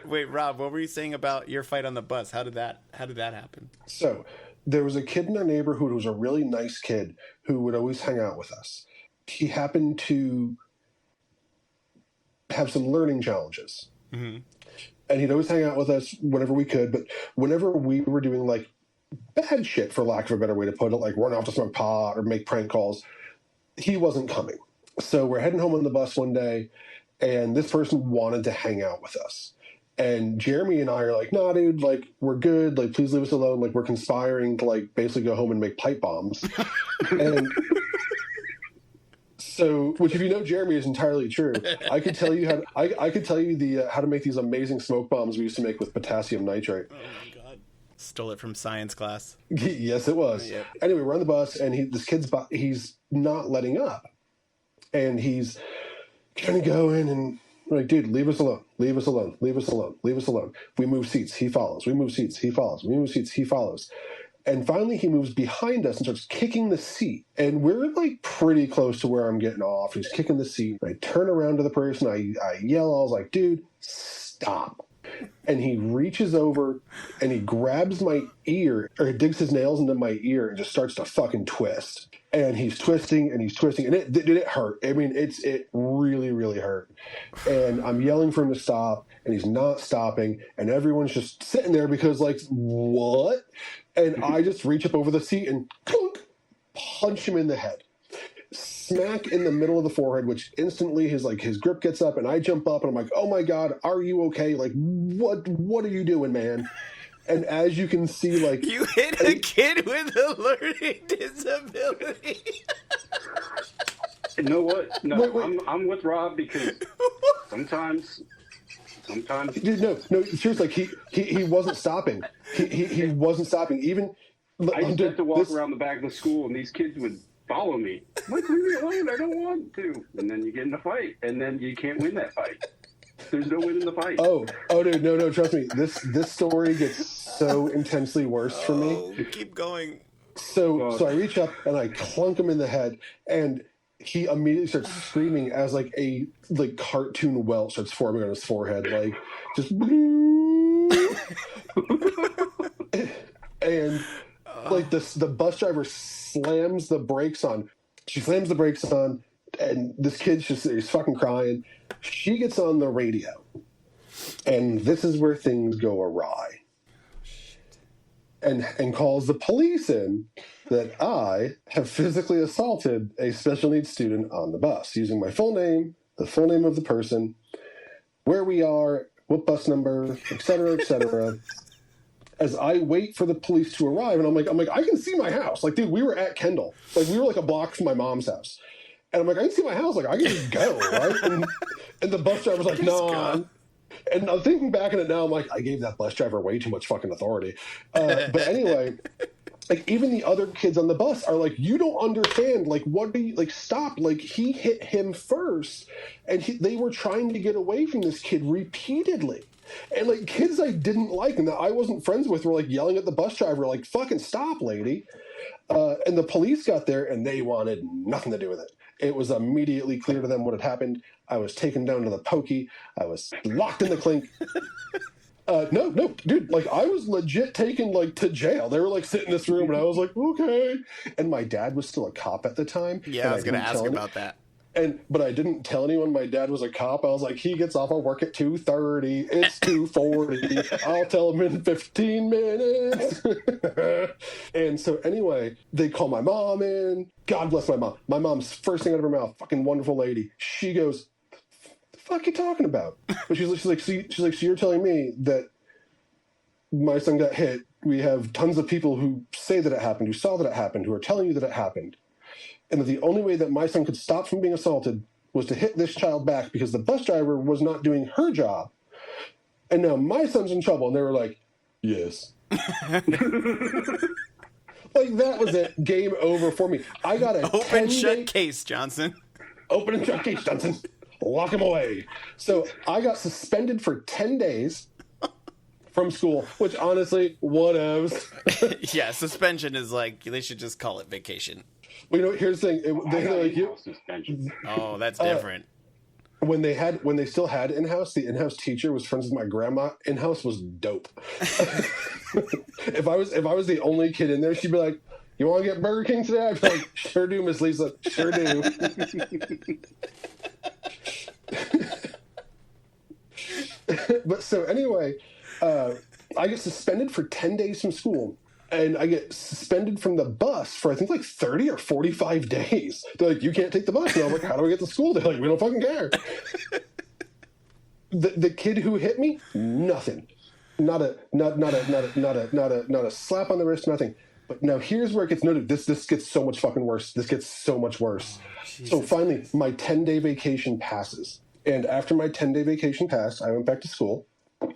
Wait, Rob, what were you saying about your fight on the bus? How did that happen? So there was a kid in our neighborhood who was a really nice kid who would always hang out with us. He happened to have some learning challenges. Mm-hmm. And he'd always hang out with us whenever we could, but whenever we were doing like bad shit, for lack of a better way to put it, like run off to smoke pot or make prank calls, he wasn't coming. So we're heading home on the bus one day, and this person wanted to hang out with us. And Jeremy and I are like, "Nah, dude, like, we're good. Like, please leave us alone. Like, we're conspiring to, like, basically go home and make pipe bombs." And so, which, if you know Jeremy, is entirely true. I could tell you how to make these amazing smoke bombs we used to make with potassium nitrate. Oh my god! Stole it from science class. Yes, it was. Yep. Anyway, we're on the bus, and this kid's he's not letting up, and he's kind of going, and we're like, "Dude, leave us alone. Leave us alone. Leave us alone. Leave us alone." We move seats, he follows. We move seats, he follows. We move seats, he follows. And finally, he moves behind us and starts kicking the seat. And we're like pretty close to where I'm getting off. He's kicking the seat. I turn around to the person. I yell. I was like, "Dude, stop." And he reaches over and he grabs my ear, or he digs his nails into my ear and just starts to fucking twist. And he's twisting and he's twisting. And it hurt. I mean, it really, really hurt. And I'm yelling for him to stop, and he's not stopping. And everyone's just sitting there because, like, what? And I just reach up over the seat and clunk, punch him in the head. Smack in the middle of the forehead, which instantly his grip gets up, and I jump up and I'm like, "Oh my God, are you okay? Like, what are you doing, man?" And as you can see, like, you hit a kid with a learning disability. You know what? No, wait. I'm with Rob because sometimes. Dude, no, seriously, like he wasn't stopping. He wasn't stopping. Even I used to have to walk around the back of the school, and these kids would follow me. I'm like, "Leave me alone, I don't want to." And then you get in a fight, and then you can't win that fight. There's no win in the fight. Oh, dude, no, trust me. This story gets so intensely worse for me. Keep going. So I reach up and I clunk him in the head, and he immediately starts screaming as like a cartoon welt starts forming on his forehead, like just and like the bus driver slams the brakes on. She slams the brakes on, and this kid's he's fucking crying. She gets on the radio, and this is where things go awry. And calls the police in that I have physically assaulted a special needs student on the bus using my full name, the full name of the person, where we are, what bus number, et cetera, as I wait for the police to arrive. And I'm like, I can see my house. Like, dude, we were at Kendall. Like, we were like a block from my mom's house. And I'm like, I can see my house. Like, I can just go, right? And the bus driver's like, "No." And I'm thinking back on it now, I'm like, I gave that bus driver way too much fucking authority. But anyway, Like, even the other kids on the bus are like, you don't understand. Like, what do you, like, stop. Like, he hit him first. And they were trying to get away from this kid repeatedly. And, like, kids I didn't like and that I wasn't friends with were, like, yelling at the bus driver, like, fucking stop, lady. And the police got there, and they wanted nothing to do with it. It was immediately clear to them what had happened. I was taken down to the pokey. I was locked in the clink. No, dude, like, I was legit taken, like, to jail. They were, like, sitting in this room, and I was like, okay. And my dad was still a cop at the time. Yeah, I was going to ask about that. But I didn't tell anyone my dad was a cop. I was like, he gets off of work at 2:30. It's 2:40. I'll tell him in 15 minutes. And so anyway, they call my mom in. God bless my mom. My mom's first thing out of her mouth, fucking wonderful lady. She goes, the fuck you talking about? But she's like, so you're telling me that my son got hit. We have tons of people who say that it happened, who saw that it happened, who are telling you that it happened. And that the only way that my son could stop from being assaulted was to hit this child back because the bus driver was not doing her job. And now my son's in trouble. And they were like, yes. Like, that was it. Game over for me. I got a open shut case, Johnson. Open and shut case, Johnson. Lock him away. So I got suspended for 10 days from school, which honestly, whatevs. Yeah, suspension is like, they should just call it vacation. Well, you know, here's the thing. Oh, that's different. When they still had in-house, the in-house teacher was friends with my grandma. In-house was dope. If I was the only kid in there, she'd be like, "You want to get Burger King today?" I'd be like, "Sure do, Miss Lisa. Sure do." But so anyway, I get suspended for 10 days from school. And I get suspended from the bus for, I think, like 30 or 45 days. They're like, you can't take the bus. And I'm like, how do I get to school? They're like, we don't fucking care. The kid who hit me, nothing. Not a slap on the wrist, nothing. But now here's where it gets noted. This gets so much fucking worse. This gets so much worse. So finally, my 10-day vacation passes. And after my 10-day vacation passed, I went back to school,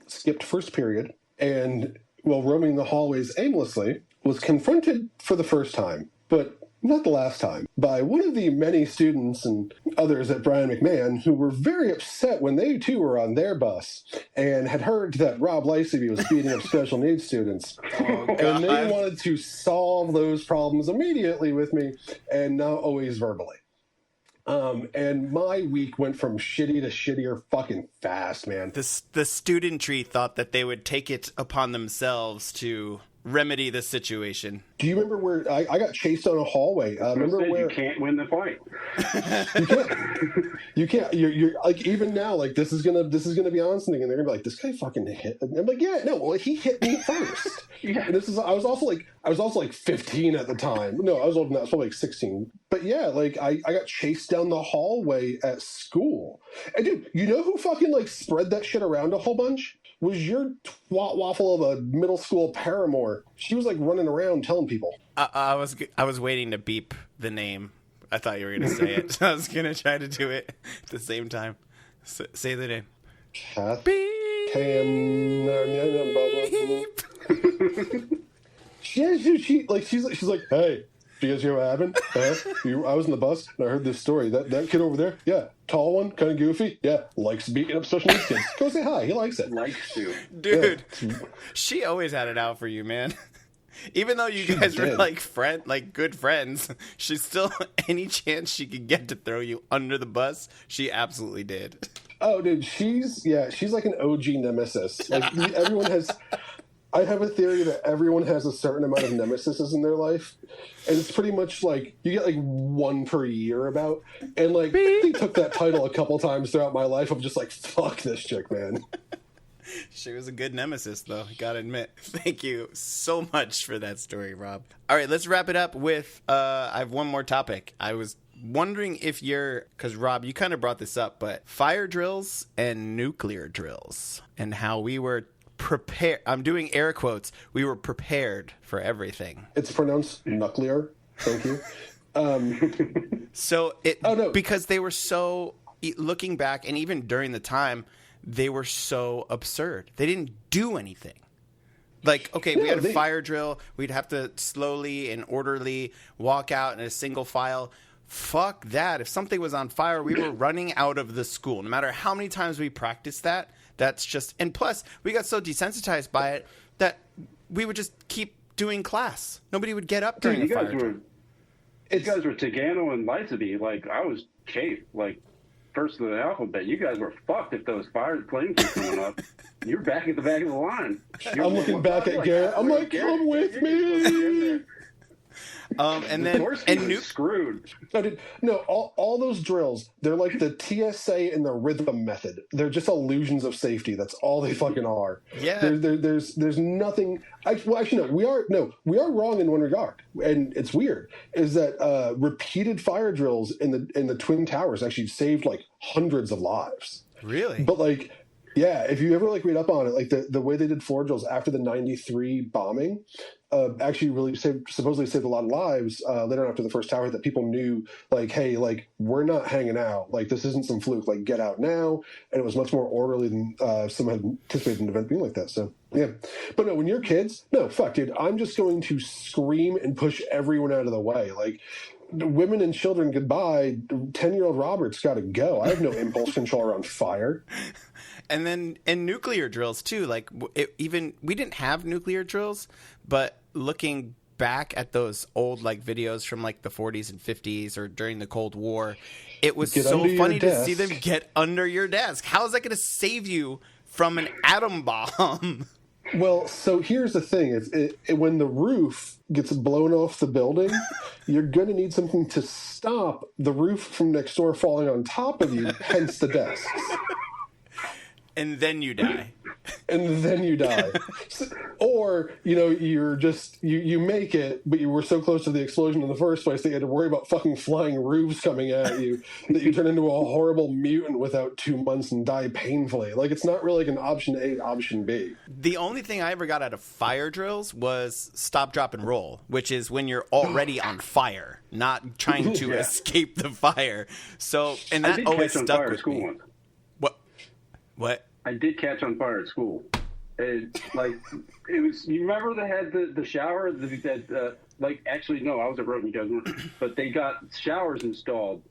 skipped first period, and while roaming the hallways aimlessly, was confronted for the first time, but not the last time, by one of the many students and others at Brian McMahon who were very upset when they too were on their bus and had heard that Rob Laceby was beating up special needs students. And they wanted to solve those problems immediately with me, and not always verbally. And my week went from shitty to shittier fucking fast, man. The studentry thought that they would take it upon themselves to remedy the situation. Do you remember where I got chased down a hallway? Remember where you can't win the fight. You can't. You're like, even now, like, this is gonna be on something, and they're gonna be like, this guy fucking hit. And I'm like, yeah, no, well, he hit me first. Yeah. And I was also like 15 at the time. No, I was older than that. I was probably like 16. But yeah, like, I got chased down the hallway at school. And dude, you know who fucking, like, spread that shit around a whole bunch? Was your twat waffle of a middle school paramour. She was, like, running around telling people. I was waiting to beep the name. I thought you were going to say it. I was going to try to do it at the same time. Say the name. She's like, hey, do you guys hear what happened? I was in the bus and I heard this story. That kid over there, yeah, tall one, kind of goofy, yeah, likes beating up special needs kids. Go say hi. He likes it. Likes to. Dude, yeah. She always had it out for you, man. Even though you guys were like good friends, she still, any chance she could get to throw you under the bus, she absolutely did. Oh, dude, she's like an OG nemesis. Like, everyone has. I have a theory that everyone has a certain amount of nemesises in their life, and it's pretty much like you get like one per year about. And like they took that title a couple times throughout my life. I'm just like, fuck this chick, man. She was a good nemesis, though. Gotta admit. Thank you so much for that story, Rob. All right, let's wrap it up with. I have one more topic. I was wondering if because Rob, you kind of brought this up, but fire drills and nuclear drills, and how we were prepared. I'm doing air quotes. We were prepared for everything. It's pronounced nuclear. Thank you. Because they were so, looking back, and even during the time, they were so absurd. They didn't do anything. Like, okay, we had a fire drill. We'd have to slowly and orderly walk out in a single file. Fuck that. If something was on fire, we were running out of the school. No matter how many times we practiced that, that's just... And plus, we got so desensitized by it that we would just keep doing class. Nobody would get up during the fire drill. You guys were Tagano and Lysaby. Like, I was Chafe. Like, first of the alphabet. You guys were fucked if those fire planes were coming up. You're back at the back of the line. I'm looking back at Garrett. I'm like, come with me. And then screwed. No, all those drills, they're like the TSA and the rhythm method. They're just illusions of safety. That's all they fucking are. Yeah. There's nothing. Actually, no. We are wrong in one regard, and it's weird. Is that repeated fire drills in the Twin Towers actually saved like hundreds of lives. Really? But like. Yeah, if you ever like read up on it, like the way they did floor drills after the '93 bombing, actually really supposedly saved a lot of lives later on after the first tower. That people knew, like, hey, like we're not hanging out. Like this isn't some fluke. Like get out now. And it was much more orderly than some had anticipated an event being like that. So yeah, but no, when you're kids, no, fuck, dude, I'm just going to scream and push everyone out of the way, like. Women and children goodbye. 10-year-old Robert's got to go. I have no impulse control around fire. And then in nuclear drills too, like we didn't have nuclear drills, but looking back at those old like videos from like the 40s and 50s or during the Cold War, it was so funny to see them get under your desk. How is that going to save you from an atom bomb? Well, so here's the thing. When the roof gets blown off the building, you're going to need something to stop the roof from next door falling on top of you, hence the desks. And then you die. Or, you're just, you make it, but you were so close to the explosion in the first place that you had to worry about fucking flying roofs coming at you that you turn into a horrible mutant without 2 months and die painfully. Like, it's not really like an option A, option B. The only thing I ever got out of fire drills was stop, drop, and roll, which is when you're already on fire, not trying to escape the fire. So, and that always stuck with me. Once. What? I did catch on fire at school. It was. You remember they had the shower actually no, I was at Roten, you guys weren't. But they got showers installed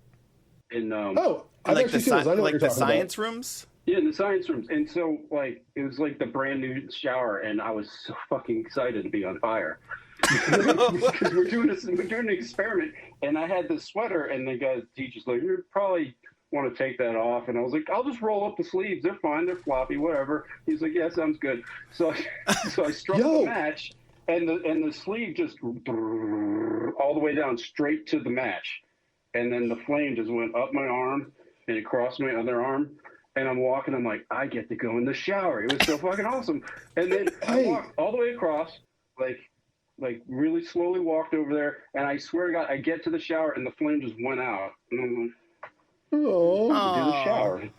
in like the science rooms. Yeah, in the science rooms, and so like it was like the brand new shower, and I was so fucking excited to be on fire. Because we're doing an experiment, and I had this sweater, and the teacher's like, "You're probably want to take that off," and I was like, "I'll just roll up the sleeves. They're fine. They're floppy. Whatever." He's like, "Yeah, sounds good." So I struck the match, and the sleeve just all the way down straight to the match, and then the flame just went up my arm and across my other arm, and I'm walking. I'm like, I get to go in the shower. It was so fucking awesome. And then I walked all the way across, like really slowly walked over there, and I swear to God, I get to the shower and the flame just went out. And I'm like, do the shower.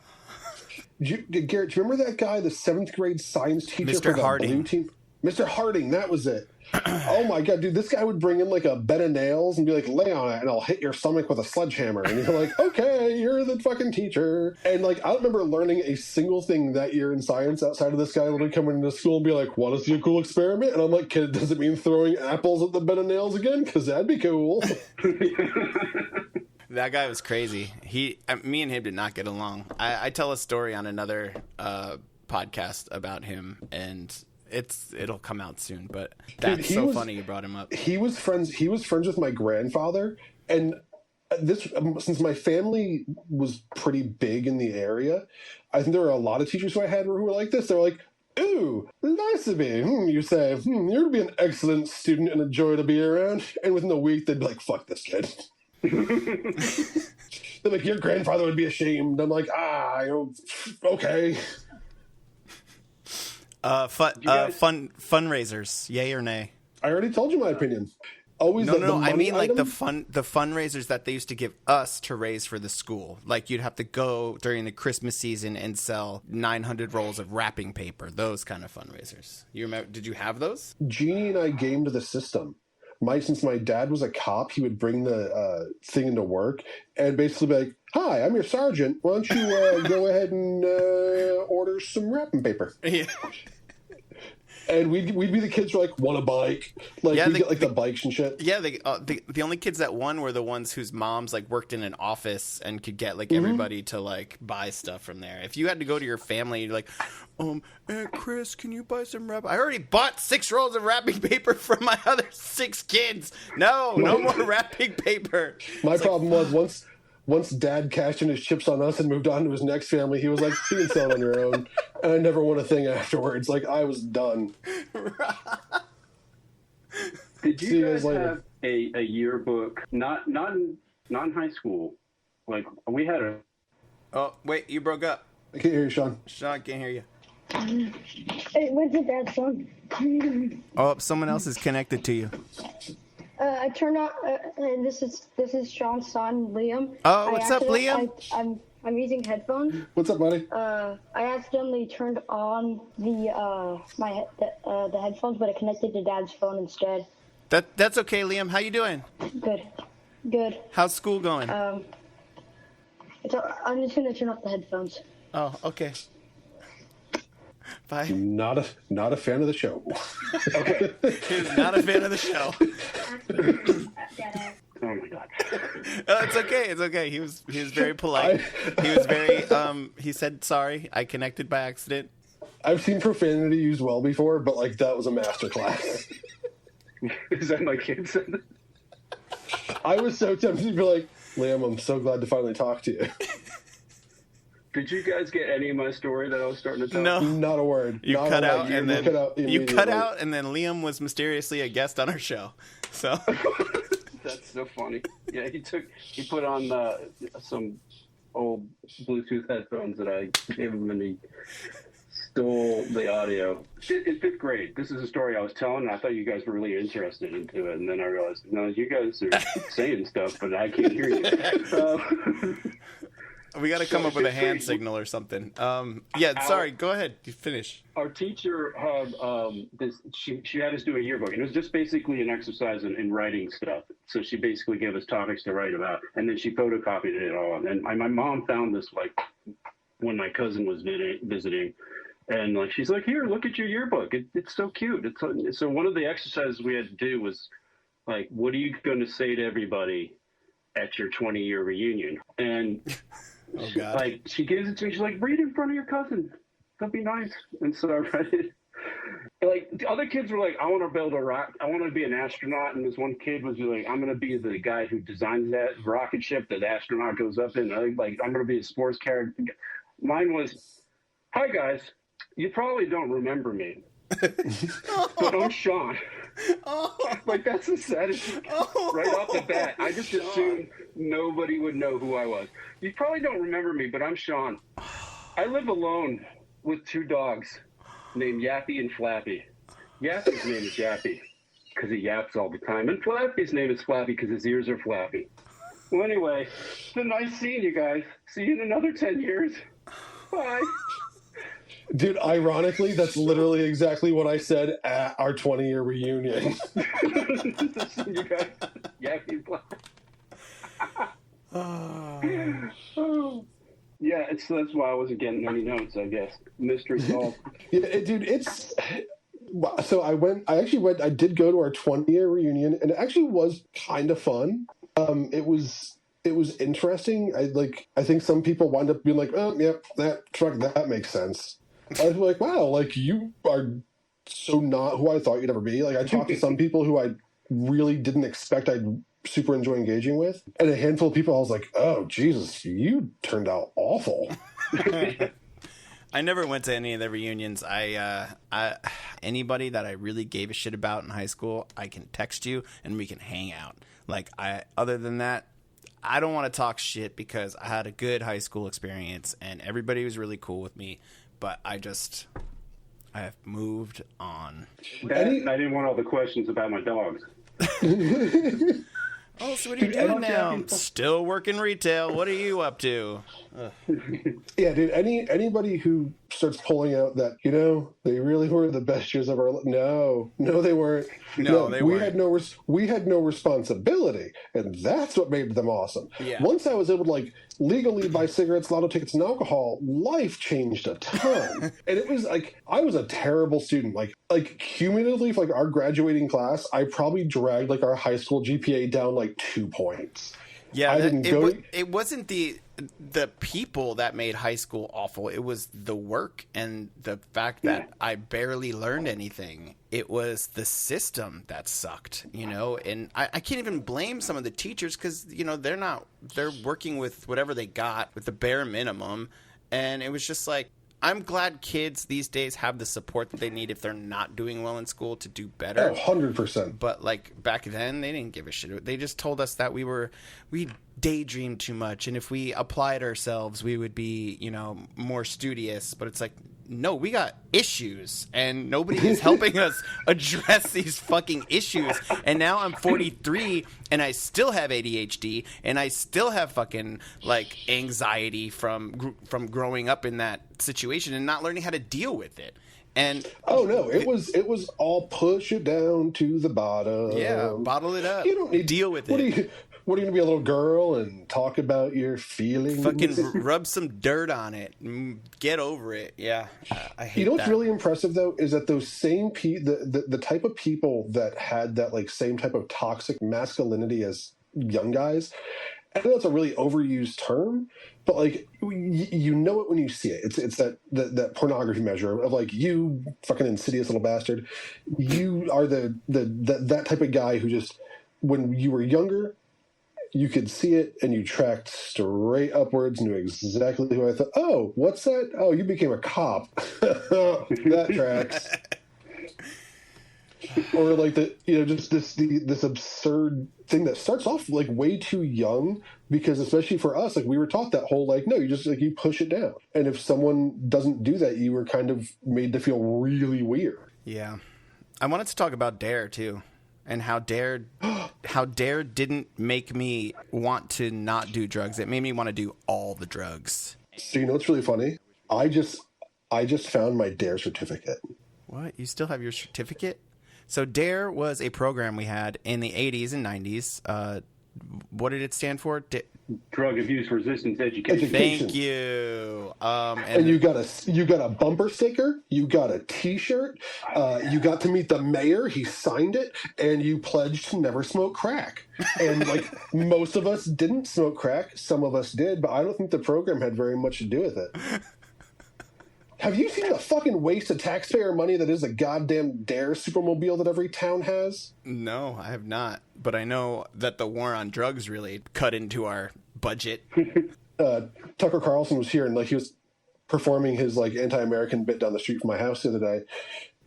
Garrett, do you remember that guy, the 7th grade science teacher Mr. for the Harding. blue team? Mr. Harding, that was it. Oh my God, dude, this guy would bring in like a bed of nails and be like, lay on it and I'll hit your stomach with a sledgehammer. And you're like, okay, you're the fucking teacher. And like, I don't remember learning a single thing that year in science outside of this guy literally coming into school and be like, want to see a cool experiment? And I'm like, kid, does it mean throwing apples at the bed of nails again? Because that'd be cool. That guy was crazy. Me and him did not get along. I tell a story on another podcast about him, and it'll come out soon. But that's funny you brought him up. He was friends with my grandfather, and this since my family was pretty big in the area, I think there were a lot of teachers who I had who were like this. They were like, "Ooh, Lysaby, you say, you're to be an excellent student and a joy to be around." And within a week, they'd be like, "Fuck this kid." They're like, "Your grandfather would be ashamed." I'm like, okay. Fundraisers, yay or nay? I already told you my opinion. Always no. I mean, like the fundraisers that they used to give us to raise for the school. Like you'd have to go during the Christmas season and sell 900 rolls of wrapping paper. Those kind of fundraisers. You remember? Did you have those? Jeannie and I gamed the system. Since my dad was a cop, he would bring the thing into work and basically be like, "Hi, I'm your sergeant. Why don't you go ahead and order some wrapping paper?" Yeah. And we'd be the kids who are like, want a bike? Like, Yeah, we get like the bikes and shit. Yeah, the only kids that won were the ones whose moms like worked in an office and could get like everybody to like buy stuff from there. If you had to go to your family, you're like, Aunt Chris, can you buy some wrap? I already bought 6 rolls of wrapping paper from my other 6 kids. No more wrapping paper. My problem was once Dad cashed in his chips on us and moved on to his next family, he was like, you can sell it on your own. And I never won a thing afterwards. Like, I was done. Did you guys have a yearbook, not in high school? Like, we had a... Oh, wait, you broke up. I can't hear you, Sean. Sean, can't hear you. It went to Dad's phone. Oh, someone else is connected to you. I turned on. This is Sean's son, Liam. Oh, what's up, Liam? I'm using headphones. What's up, buddy? I accidentally turned on the headphones, but it connected to Dad's phone instead. That's okay, Liam. How you doing? Good. How's school going? I'm just gonna turn off the headphones. Oh, okay. Bye. Not a fan of the show. Okay. He's not a fan of the show. Oh my God. It's okay. It's okay. He was very polite. He was very he said sorry. I connected by accident. I've seen profanity used well before, but like that was a masterclass. Is that my kid said that? I was so tempted to be like, Liam, I'm so glad to finally talk to you. Did you guys get any of my story that I was starting to tell? No. Not a word. You Not cut a out word. and then You cut out and then Liam was mysteriously a guest on our show. So That's so funny. Yeah, he put on some old Bluetooth headphones that I gave him, and he stole the audio. In 5th grade, this is a story I was telling, and I thought you guys were really interested into it, and then I realized, no, you guys are saying stuff, but I can't hear you. we got to come up with a hand signal or something. Sorry. Go ahead. You finish. Our teacher had this. She had us do a yearbook, and it was just basically an exercise in writing stuff. So she basically gave us topics to write about, and then she photocopied it all. And my mom found this like when my cousin was visiting, and like she's like, "Here, look at your yearbook. It's so cute." So one of the exercises we had to do was like, "What are you going to say to everybody at your 20-year reunion?" And oh God! Like she gives it to me. She's like, "Read in front of your cousin. That'd be nice." And so I read it. Like the other kids were like, "I want to build a rock. I want to be an astronaut." And this one kid was like, "I'm going to be the guy who designs that rocket ship that the astronaut goes up in. Like I'm going to be a sports character." Mine was, "Hi guys, you probably don't remember me, but I'm Sean." Like that's the saddest right off the bat. I just assumed nobody would know who I was. You probably don't remember me, but I'm Sean. I live alone with 2 dogs named Yappy and Flappy. Yappy's name is Yappy because he yaps all the time, and Flappy's name is Flappy because his ears are flappy. Well, anyway, it's been nice seeing you guys. See you in another 10 years. Bye. Dude, ironically, that's literally exactly what I said at our 20-year reunion. You guys, Yappy, Flappy. Yeah, that's why I wasn't getting any notes, I guess. Mystery solved. Yeah, dude, so I did go to our 20-year reunion, and it actually was kind of fun. It was interesting. I think some people wind up being like, "Oh, yeah, that makes sense." I was like, "Wow, like you are so not who I thought you'd ever be." Like I talked to some people who I really didn't expect I'd super enjoy engaging with, and a handful of people I was like, "Oh, Jesus, you turned out awful." I never went to any of the reunions. Anybody that I really gave a shit about in high school, I can text you and we can hang out. Like other than that, I don't want to talk shit because I had a good high school experience and everybody was really cool with me. But I have moved on. I didn't want all the questions about my dogs. Oh, so what are you doing now? Still working retail. What are you up to? Yeah, dude. Anybody who starts pulling out that, they really were the best years of our life. No, they weren't. No, they weren't. We had no responsibility, and that's what made them awesome. Yeah. Once I was able to legally buy cigarettes, lotto tickets, and alcohol, life changed a ton. And it was I was a terrible student. Like cumulatively, for our graduating class, I probably dragged our high school GPA down 2 points. Yeah, it wasn't the people that made high school awful. It was the work and the fact that I barely learned anything. It was the system that sucked, and I can't even blame some of the teachers because, they're working with whatever they got with the bare minimum. And it was just I'm glad kids these days have the support that they need if they're not doing well in school to do better. 100%. But back then, they didn't give a shit. They just told us that we daydreamed too much, and if we applied ourselves, we would be, more studious. But it's no, we got issues, and nobody is helping us address these fucking issues. And now I'm 43, and I still have ADHD, and I still have fucking anxiety from growing up in that situation and not learning how to deal with it. And it was all push it down to the bottom. Yeah, bottle it up. You don't need to deal with it. What are you going to be, a little girl and talk about your feelings? Fucking rub some dirt on it. Get over it. Yeah, I hate that. What's really impressive, though, is that those same the type of people that had that same type of toxic masculinity as young guys, I know that's a really overused term, but you know it when you see it. It's that pornography measure of you fucking insidious little bastard. You are that type of guy who just, when you were younger, you could see it and you tracked straight upwards, knew exactly who I thought. Oh, what's that? Oh, you became a cop. That tracks. Or just this absurd thing that starts off way too young, because especially for us, we were taught that whole no, you just you push it down, and if someone doesn't do that, you were kind of made to feel really weird. Yeah, I wanted to talk about Dare too, and how Dare didn't make me want to not do drugs. It made me want to do all the drugs. So what's really funny? I just found my Dare certificate. What? You still have your certificate? So DARE was a program we had in the 80s and 90s. What did it stand for? Drug Abuse Resistance Education. Thank you. And you got a bumper sticker. You got a T-shirt. You got to meet the mayor. He signed it, and you pledged to never smoke crack. And most of us didn't smoke crack. Some of us did, but I don't think the program had very much to do with it. Have you seen the fucking waste of taxpayer money that is a goddamn Dare Supermobile that every town has? No, I have not. But I know that the war on drugs really cut into our budget. Tucker Carlson was here, and he was performing his anti-American bit down the street from my house the other day.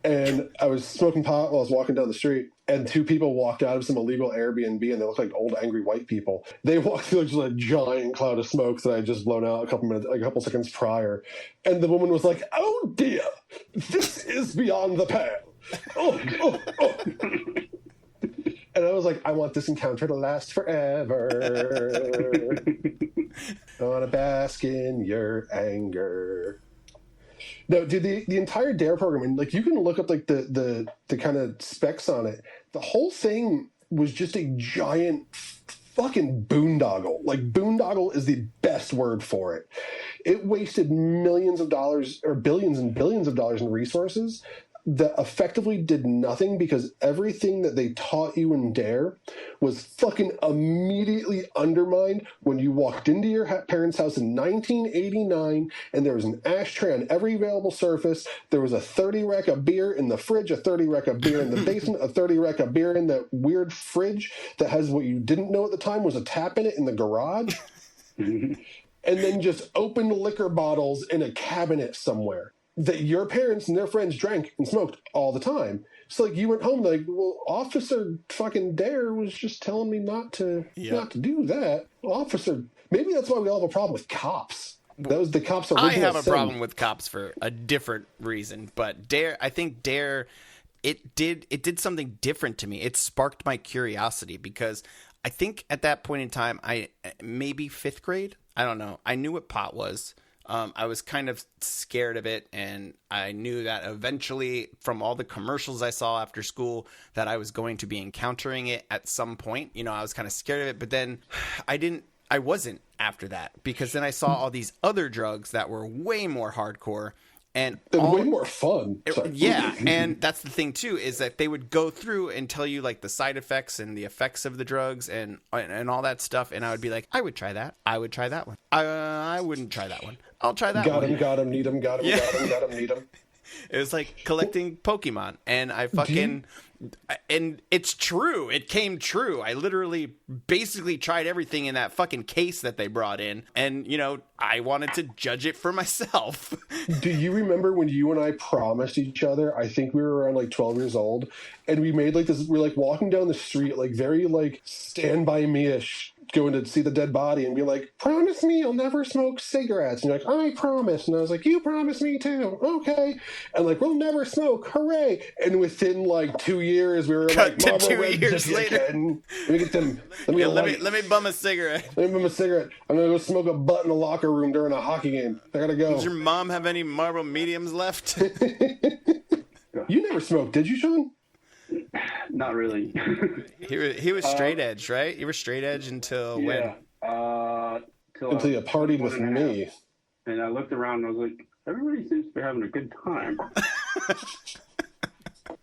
And I was smoking pot while I was walking down the street, and two people walked out of some illegal Airbnb, and they looked like old angry white people. They walked through just a giant cloud of smoke that I had just blown out a couple seconds prior. And the woman was like, "Oh dear, this is beyond the pale. Oh. And I was like, I want this encounter to last forever. I want to bask in your anger." No, dude, the entire DARE program, and you can look up the kind of specs on it. The whole thing was just a giant fucking boondoggle. Boondoggle is the best word for it. It wasted millions of dollars, or billions and billions of dollars in resources that effectively did nothing, because everything that they taught you in DARE was fucking immediately undermined when you walked into your parents' house in 1989 and there was an ashtray on every available surface. There was a 30 rack of beer in the fridge, a 30 rack of beer in the basement, a 30 rack of beer in that weird fridge that has what you didn't know at the time was a tap in it in the garage. And then just open liquor bottles in a cabinet somewhere that your parents and their friends drank and smoked all the time. So you went home well, Officer fucking Dare was just telling me not to do that. Officer, maybe that's why we all have a problem with cops. That was the cops' original I have a sin. problem with cops for a different reason, but I think Dare, it did something different to me. It sparked my curiosity, because I think at that point in time, maybe fifth grade, I don't know. I knew what pot was. I was kind of scared of it, and I knew that eventually, from all the commercials I saw after school, that I was going to be encountering it at some point. You know, I was kind of scared of it, but then I wasn't after that, because then I saw all these other drugs that were way more hardcore. And way more fun. Yeah, and that's the thing too, is that they would go through and tell you like the side effects and the effects of the drugs and all that stuff, and I would be like, I would try that. I would try that one. I wouldn't try that one. I'll try that one. Got him, need him, got him, need him. It was like collecting Pokemon, and I fucking... And it's true. It came true. I literally basically tried everything in that fucking case that they brought in. And, you know, I wanted to judge it for myself. Do you remember when you and I promised each other, I think we were around like 12 years old, and we made like this, we're like walking down the street, like very like Stand By Me-ish, going to see the dead body and be like, promise me you'll never smoke cigarettes. And you're like, I promise. And I was like, you promise me too. Okay. And like, we'll never smoke. Hooray. And within like 2 years, we were Cut like, to 2 years later. Let me bum a cigarette. Let me bum a cigarette. I'm going to go smoke a butt in the locker room during a hockey game. I got to go. Does your mom have any Marlboro mediums left? You never smoked, did you, Sean? Not really. He was straight edge, right? You were straight edge until when? Until you partied with me. And I looked around and I was like, everybody seems to be having a good time.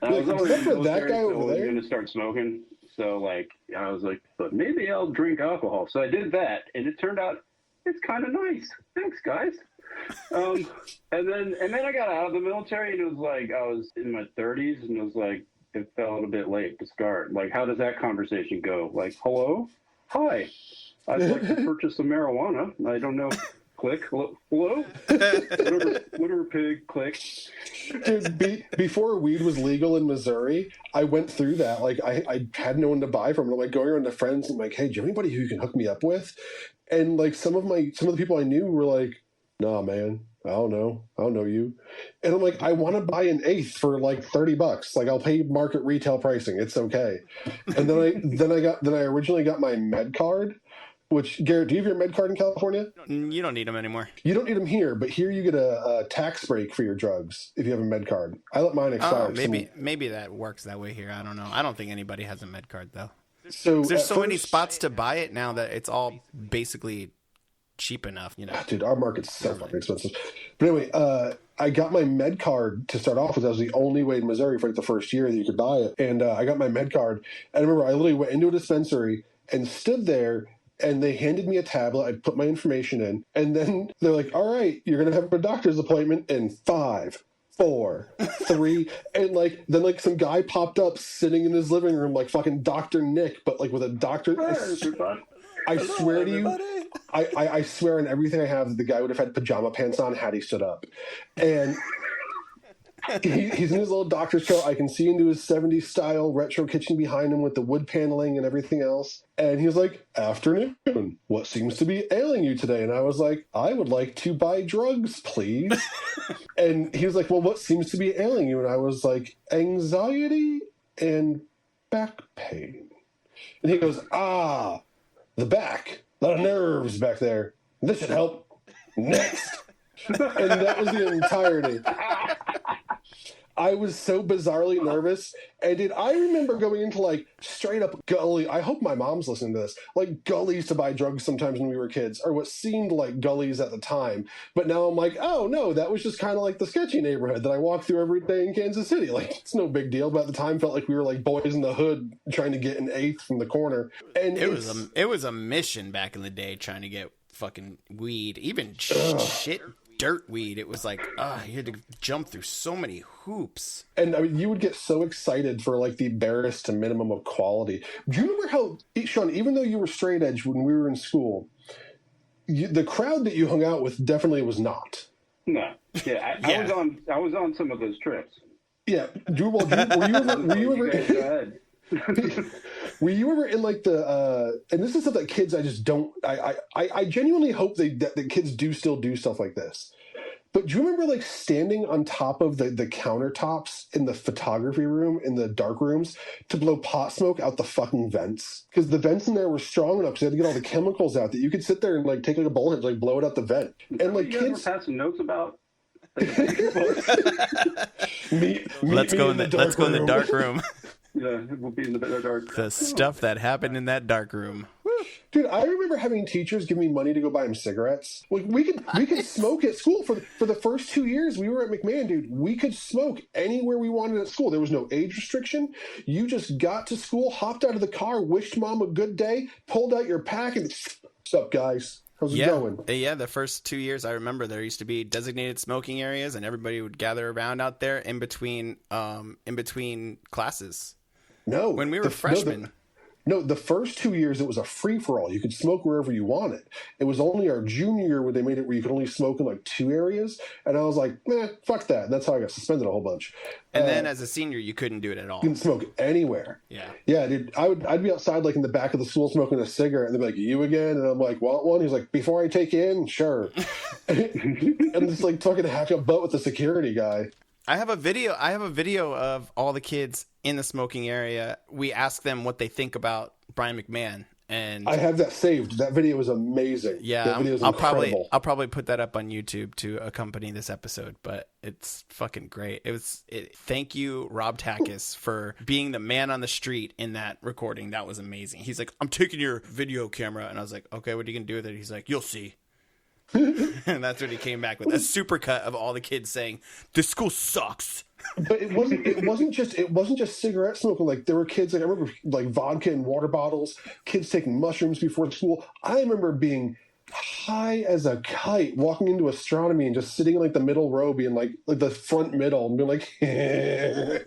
I was always that guy over there going to start smoking. So like, I was like, but maybe I'll drink alcohol. So I did that, and it turned out it's kind of nice. Thanks, guys. And then I got out of the military, and it was like I was in my 30s, and it was like, it felt a bit late to start. Like, how does that conversation go? Like, hello? Hi. I'd like to purchase some marijuana. I don't know. Click. Hello? Whatever, pig. Click. Dude, before weed was legal in Missouri, I went through that. Like, I had no one to buy from. And I'm like going around to friends and I'm like, hey, do you have anybody who you can hook me up with? And like some of the people I knew were like, nah, man. I don't know you. And I'm like, I want to buy an eighth for like $30. Like, I'll pay market retail pricing. It's okay. And then I originally got my med card, which, Garrett, do you have your med card in California? You don't need them anymore. You don't need them here, but here you get a tax break for your drugs if you have a med card. I let mine expire. Maybe that works that way here. I don't know. I don't think anybody has a med card though. So there's so many spots to buy it now that it's all basically cheap enough, you know. Dude, our market's so fucking expensive. But anyway, I got my med card to start off with. That was the only way in Missouri for like the first year that you could buy it. And I got my med card. And I remember I literally went into a dispensary and stood there, and they handed me a tablet. I put my information in. And then they're like, all right, you're going to have a doctor's appointment in 5, 4, 3. And like, then like some guy popped up sitting in his living room like fucking Dr. Nick, but like with a doctor. I swear to you, I swear on everything I have that the guy would have had pajama pants on had he stood up. And he's in his little doctor's coat. I can see into his 70s style retro kitchen behind him with the wood paneling and everything else. And he was like, afternoon, what seems to be ailing you today? And I was like, I would like to buy drugs, please. And he was like, well, what seems to be ailing you? And I was like, anxiety and back pain. And he goes, the back. A lot of nerves back there. This should help. Next. And that was the entirety. I was so bizarrely nervous. And dude, I remember going into like straight up gully. I hope my mom's listening to this. Like gullies to buy drugs sometimes when we were kids, or what seemed like gullies at the time. But now I'm like, oh no, that was just kind of like the sketchy neighborhood that I walk through every day in Kansas City. Like, it's no big deal. But at the time felt like we were like boys in the hood trying to get an eighth from the corner. And it was a mission back in the day trying to get fucking weed, even shit. Dirt weed. It was like, you had to jump through so many hoops. And I mean, you would get so excited for like the barest to minimum of quality. Do you remember how, Sean, even though you were straight edge when we were in school, the crowd that you hung out with definitely was not. No. Yeah, I was on some of those trips. Yeah. Were you ever in like the and this is stuff that kids I just don't I genuinely hope that kids do still do stuff like this. But do you remember like standing on top of the countertops in the photography room, in the dark rooms, to blow pot smoke out the fucking vents? Because the vents in there were strong enough because they had to get all the chemicals out that you could sit there and like take like a bullet and like blow it out the vent. And like you kids guys were passing notes about. Let's go in the dark room. Yeah, we'll be in the dark. The stuff that happened in that dark room. Dude, I remember having teachers give me money to go buy them cigarettes. Like we could smoke at school for the first 2 years we were at McMahon, dude. We could smoke anywhere we wanted at school. There was no age restriction. You just got to school, hopped out of the car, wished mom a good day, pulled out your pack, and what's up, guys? How's it going? Yeah, the first 2 years I remember there used to be designated smoking areas, and everybody would gather around out there in between classes. No, when we were freshmen. No, the first 2 years it was a free-for-all. You could smoke wherever you wanted. It was only our junior year where they made it where you could only smoke in like 2 areas. And I was like, fuck that. And that's how I got suspended a whole bunch. And then as a senior, you couldn't do it at all. You couldn't smoke anywhere. Yeah. Yeah, dude. I'd be outside like in the back of the school smoking a cigarette, and they'd be like, you again? And I'm like, want one? He's like, before I take you in? Sure. And just like fucking hack a butt with the security guy. I have a video of all the kids in the smoking area. We asked them what they think about Brian McMahon, and I have that saved. That video is amazing. Yeah, that video is incredible. I'll probably put that up on YouTube to accompany this episode, but it's fucking great. Thank you, Rob Takis, for being the man on the street in that recording. That was amazing. He's like, I'm taking your video camera, and I was like, okay, what are you gonna do with it? He's like, you'll see. And that's what he came back with, a supercut of all the kids saying, "This school sucks." But it wasn't just cigarette smoking. Like there were kids, like I remember like vodka and water bottles, kids taking mushrooms before school. I remember being high as a kite walking into astronomy and just sitting in like the middle row, being like the front middle, and being like and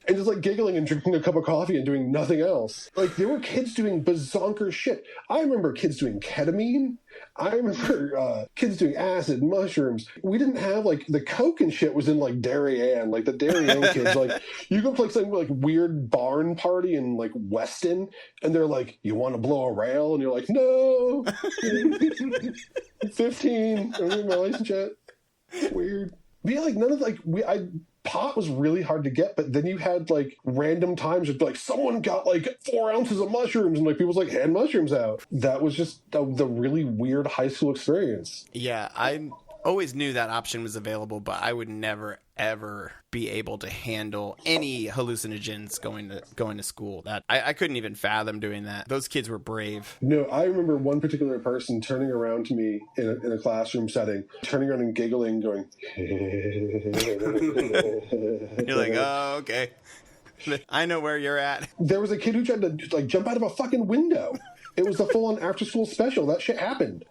just like giggling and drinking a cup of coffee and doing nothing else. Like there were kids doing bazonker shit. I remember kids doing ketamine. I remember kids doing acid, mushrooms. We didn't have like the coke and shit was in like Darien, like the Darien kids. Like you go play some like weird barn party in like Weston, and they're like, "You want to blow a rail?" And you're like, "No." 15. I don't need my license yet. Weird. But yeah, like none of pot was really hard to get, but then you had like random times of like someone got like 4 ounces of mushrooms and like people's like hand mushrooms out. That was just the really weird high school experience. Yeah, I always knew that option was available, but I would never ever be able to handle any hallucinogens going to school. That I couldn't even fathom doing that. Those kids were brave. No, I remember one particular person turning around to me in a classroom setting, turning around and giggling, going, You're like, oh, okay. I know where you're at. There was a kid who tried to like jump out of a fucking window. It was the full-on after-school special. That shit happened.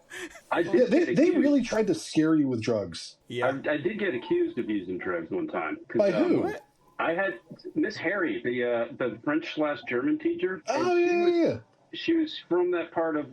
They really tried to scare you with drugs. Yeah, I did get accused of using drugs one time. By who? I had Miss Harry, the French/German teacher. Oh yeah. She was from that part of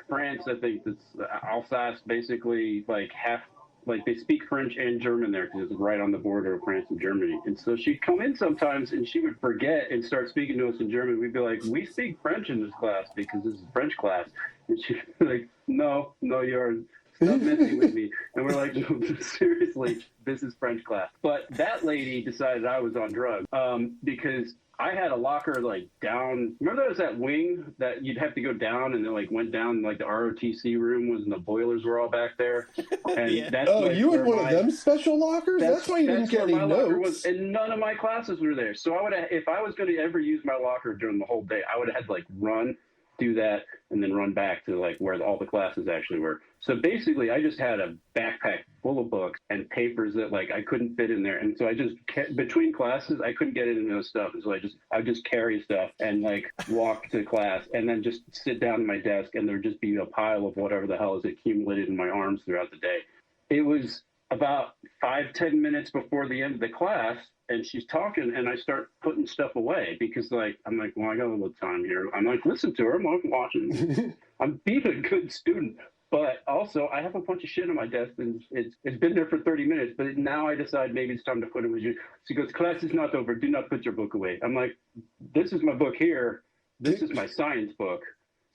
France. I think that's Alsace, basically like half. Like they speak French and German there because it's right on the border of France and Germany. And so she'd come in sometimes and she would forget and start speaking to us in German. We'd be like, "We speak French in this class because this is French class." And she'd be like, No, you're stop messing with me. And we're like, "No, seriously, this is French class." But that lady decided I was on drugs because I had a locker like down. Remember there was that wing that you'd have to go down and then like went down like the ROTC room was and the boilers were all back there. And Yeah. that's You had one of them special lockers? That's why you didn't get any notes. And none of my classes were there. So I would have, if I was going to ever use my locker during the whole day, I would have had to like run, do that, and then run back to like where all the classes actually were. So basically, I just had a backpack full of books and papers that like I couldn't fit in there, and so I just between classes I couldn't get into those stuff, and so I would just carry stuff and like walk to class, and then just sit down at my desk, and there'd just be a pile of whatever the hell is accumulated in my arms throughout the day. It was about 5-10 minutes before the end of the class, and she's talking, and I start putting stuff away because like I'm like, well, I got a little time here. I'm like, listen to her. I'm like, watching. I'm being a good student. But also, I have a bunch of shit on my desk, and it's been there for 30 minutes, but now I decide maybe it's time to put it with you. She goes, "Class is not over. Do not put your book away." I'm like, this is my book here. This is my science book.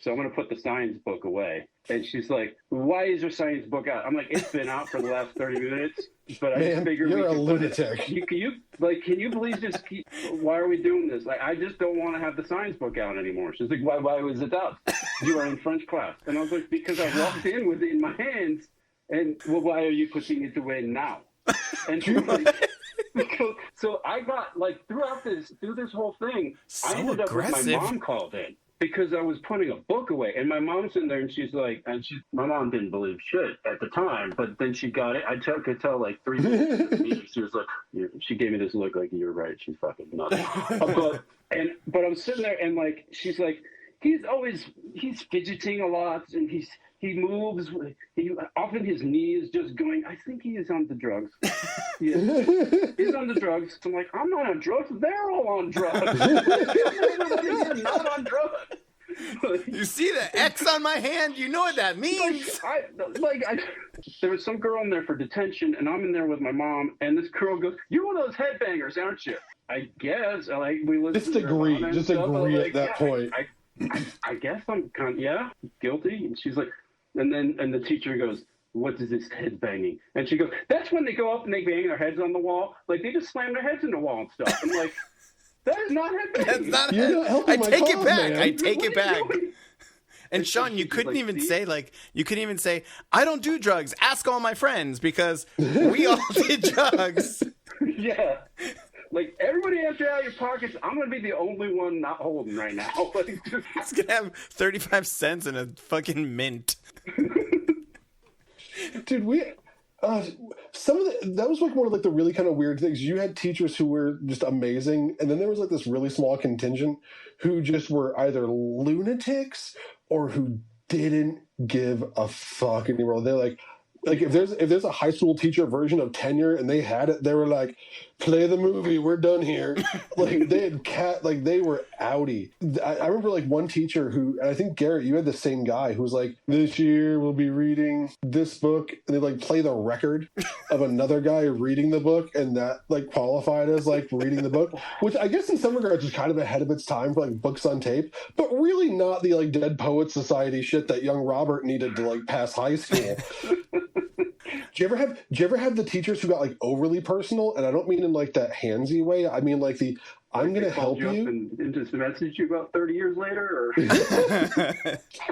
so I'm going to put the science book away. And she's like, why is your science book out? I'm like, it's been out for the last 30 minutes, but I just figured you're we a could lunatic. can you please just keep, why are we doing this? Like, I just don't want to have the science book out anymore. She's like, why was it out? You are in French class. And I was like, because I walked in with it in my hands, and, well, why are you putting it away now? And she was like, so I got, like, through this whole thing, I ended up with my mom called in because I was putting a book away. And my mom's in there, and she's like, my mom didn't believe shit at the time, but then she got it. I could tell, like, 3 minutes. She was like, she gave me this look like, you're right, she's fucking nuts. But I'm sitting there, and, like, she's like, he's fidgeting a lot, and he moves. Often his knee is just going. I think he is on the drugs. Yeah. He's on the drugs. I'm like, I'm not on drugs. They're all on drugs. I'm not on drugs. You see the X on my hand? You know what that means. There was some girl in there for detention, and I'm in there with my mom, and this girl goes, "You're one of those headbangers, aren't you?" I guess. Like, we listened. Just agree at that point. I guess I'm guilty. And she's like, and the teacher goes, what is this head banging? And she goes, that's when they go up and they bang their heads on the wall. Like, they just slam their heads in the wall and stuff. I'm like, that is not head banging. That's not I take it back. Man. I take it back. And Sean, you couldn't even say, I don't do drugs. Ask all my friends, because we all did drugs. Yeah. Like, everybody empty out your pockets. I'm going to be the only one not holding right now. It's going to have 35 cents in a fucking mint. Dude, that was like one of like the really kind of weird things. You had teachers who were just amazing, and then there was like this really small contingent who just were either lunatics or who didn't give a fuck anymore. They're like if there's a high school teacher version of tenure and they had it, they were like, play the movie, we're done here. Like, they had they were outie. I remember like one teacher who, and I think Garrett, you had the same guy who was like, this year we'll be reading this book, and they like play the record of another guy reading the book, and that like qualified as like reading the book, which I guess in some regards is kind of ahead of its time for like books on tape, but really not the like Dead Poets Society shit that young Robert needed to like pass high school. Do you ever have the teachers who got like overly personal? And I don't mean in like that handsy way. I mean like the I'm going to help you. And just message you about 30 years later, or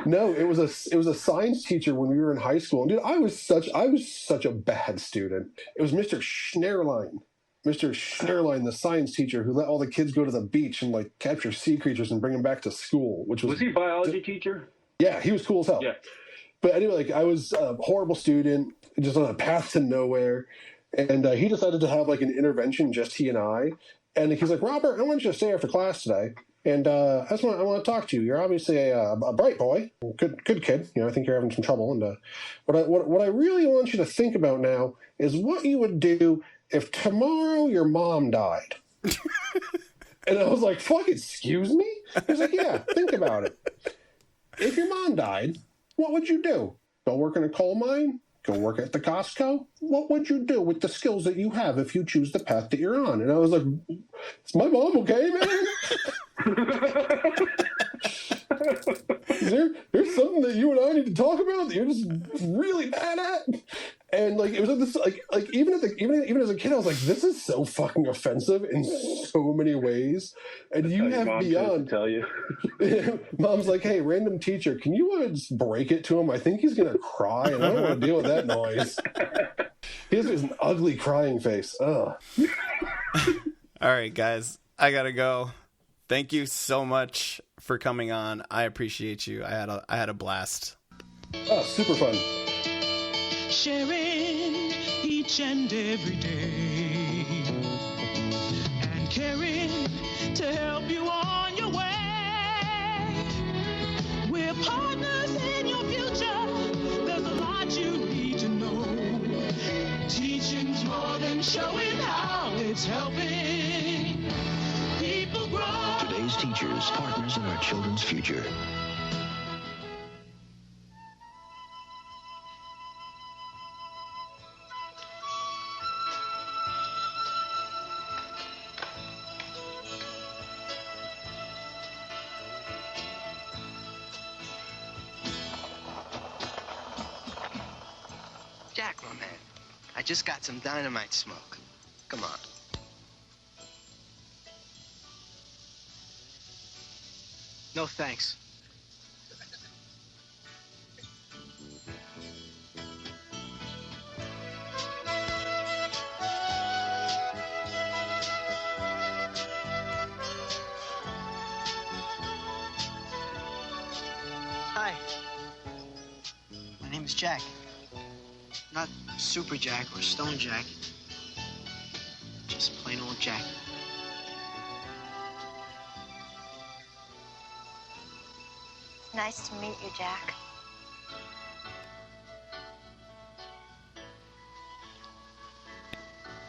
no, it was a science teacher when we were in high school. And dude, I was such a bad student. It was Mr. Schnerlein, the science teacher who let all the kids go to the beach and like capture sea creatures and bring them back to school. Was he a biology teacher? Yeah, he was cool as hell. Yeah. But anyway, like I was a horrible student, just on a path to nowhere, and he decided to have like an intervention, just he and I. And he's like, Robert, I want you to stay after class today, and I want to talk to you. You're obviously a bright boy, good kid. You know, I think you're having some trouble. And what I really want you to think about now is what you would do if tomorrow your mom died. And I was like, fuck, excuse me? He's like, yeah, think about it. If your mom died, what would you do? Go work in a coal mine? Go work at the Costco? What would you do with the skills that you have if you choose the path that you're on? And I was like, is my mom okay, man? There's something that you and I need to talk about that you're just really bad at? And like it was like this, like even as a kid, I was like, this is so fucking offensive in so many ways. And you have beyond tell you. Mom's like, hey, random teacher, can you just break it to him? I think he's gonna cry, and I don't want to deal with that noise. He has an ugly crying face. Ugh. All right, guys, I gotta go. Thank you so much for coming on. I appreciate you. I had a blast. Oh, super fun. Sharing each and every day, and caring to help you on your way. We're partners in your future. There's a lot you need to know. Teaching's more than showing how it's helping people grow. Today's teachers, partners in our children's future. Just got some dynamite smoke. Come on. No thanks. Hi. My name is Jack. Not Super Jack or Stone Jack. Just plain old Jack. Nice to meet you, Jack.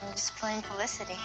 I'm just plain Felicity.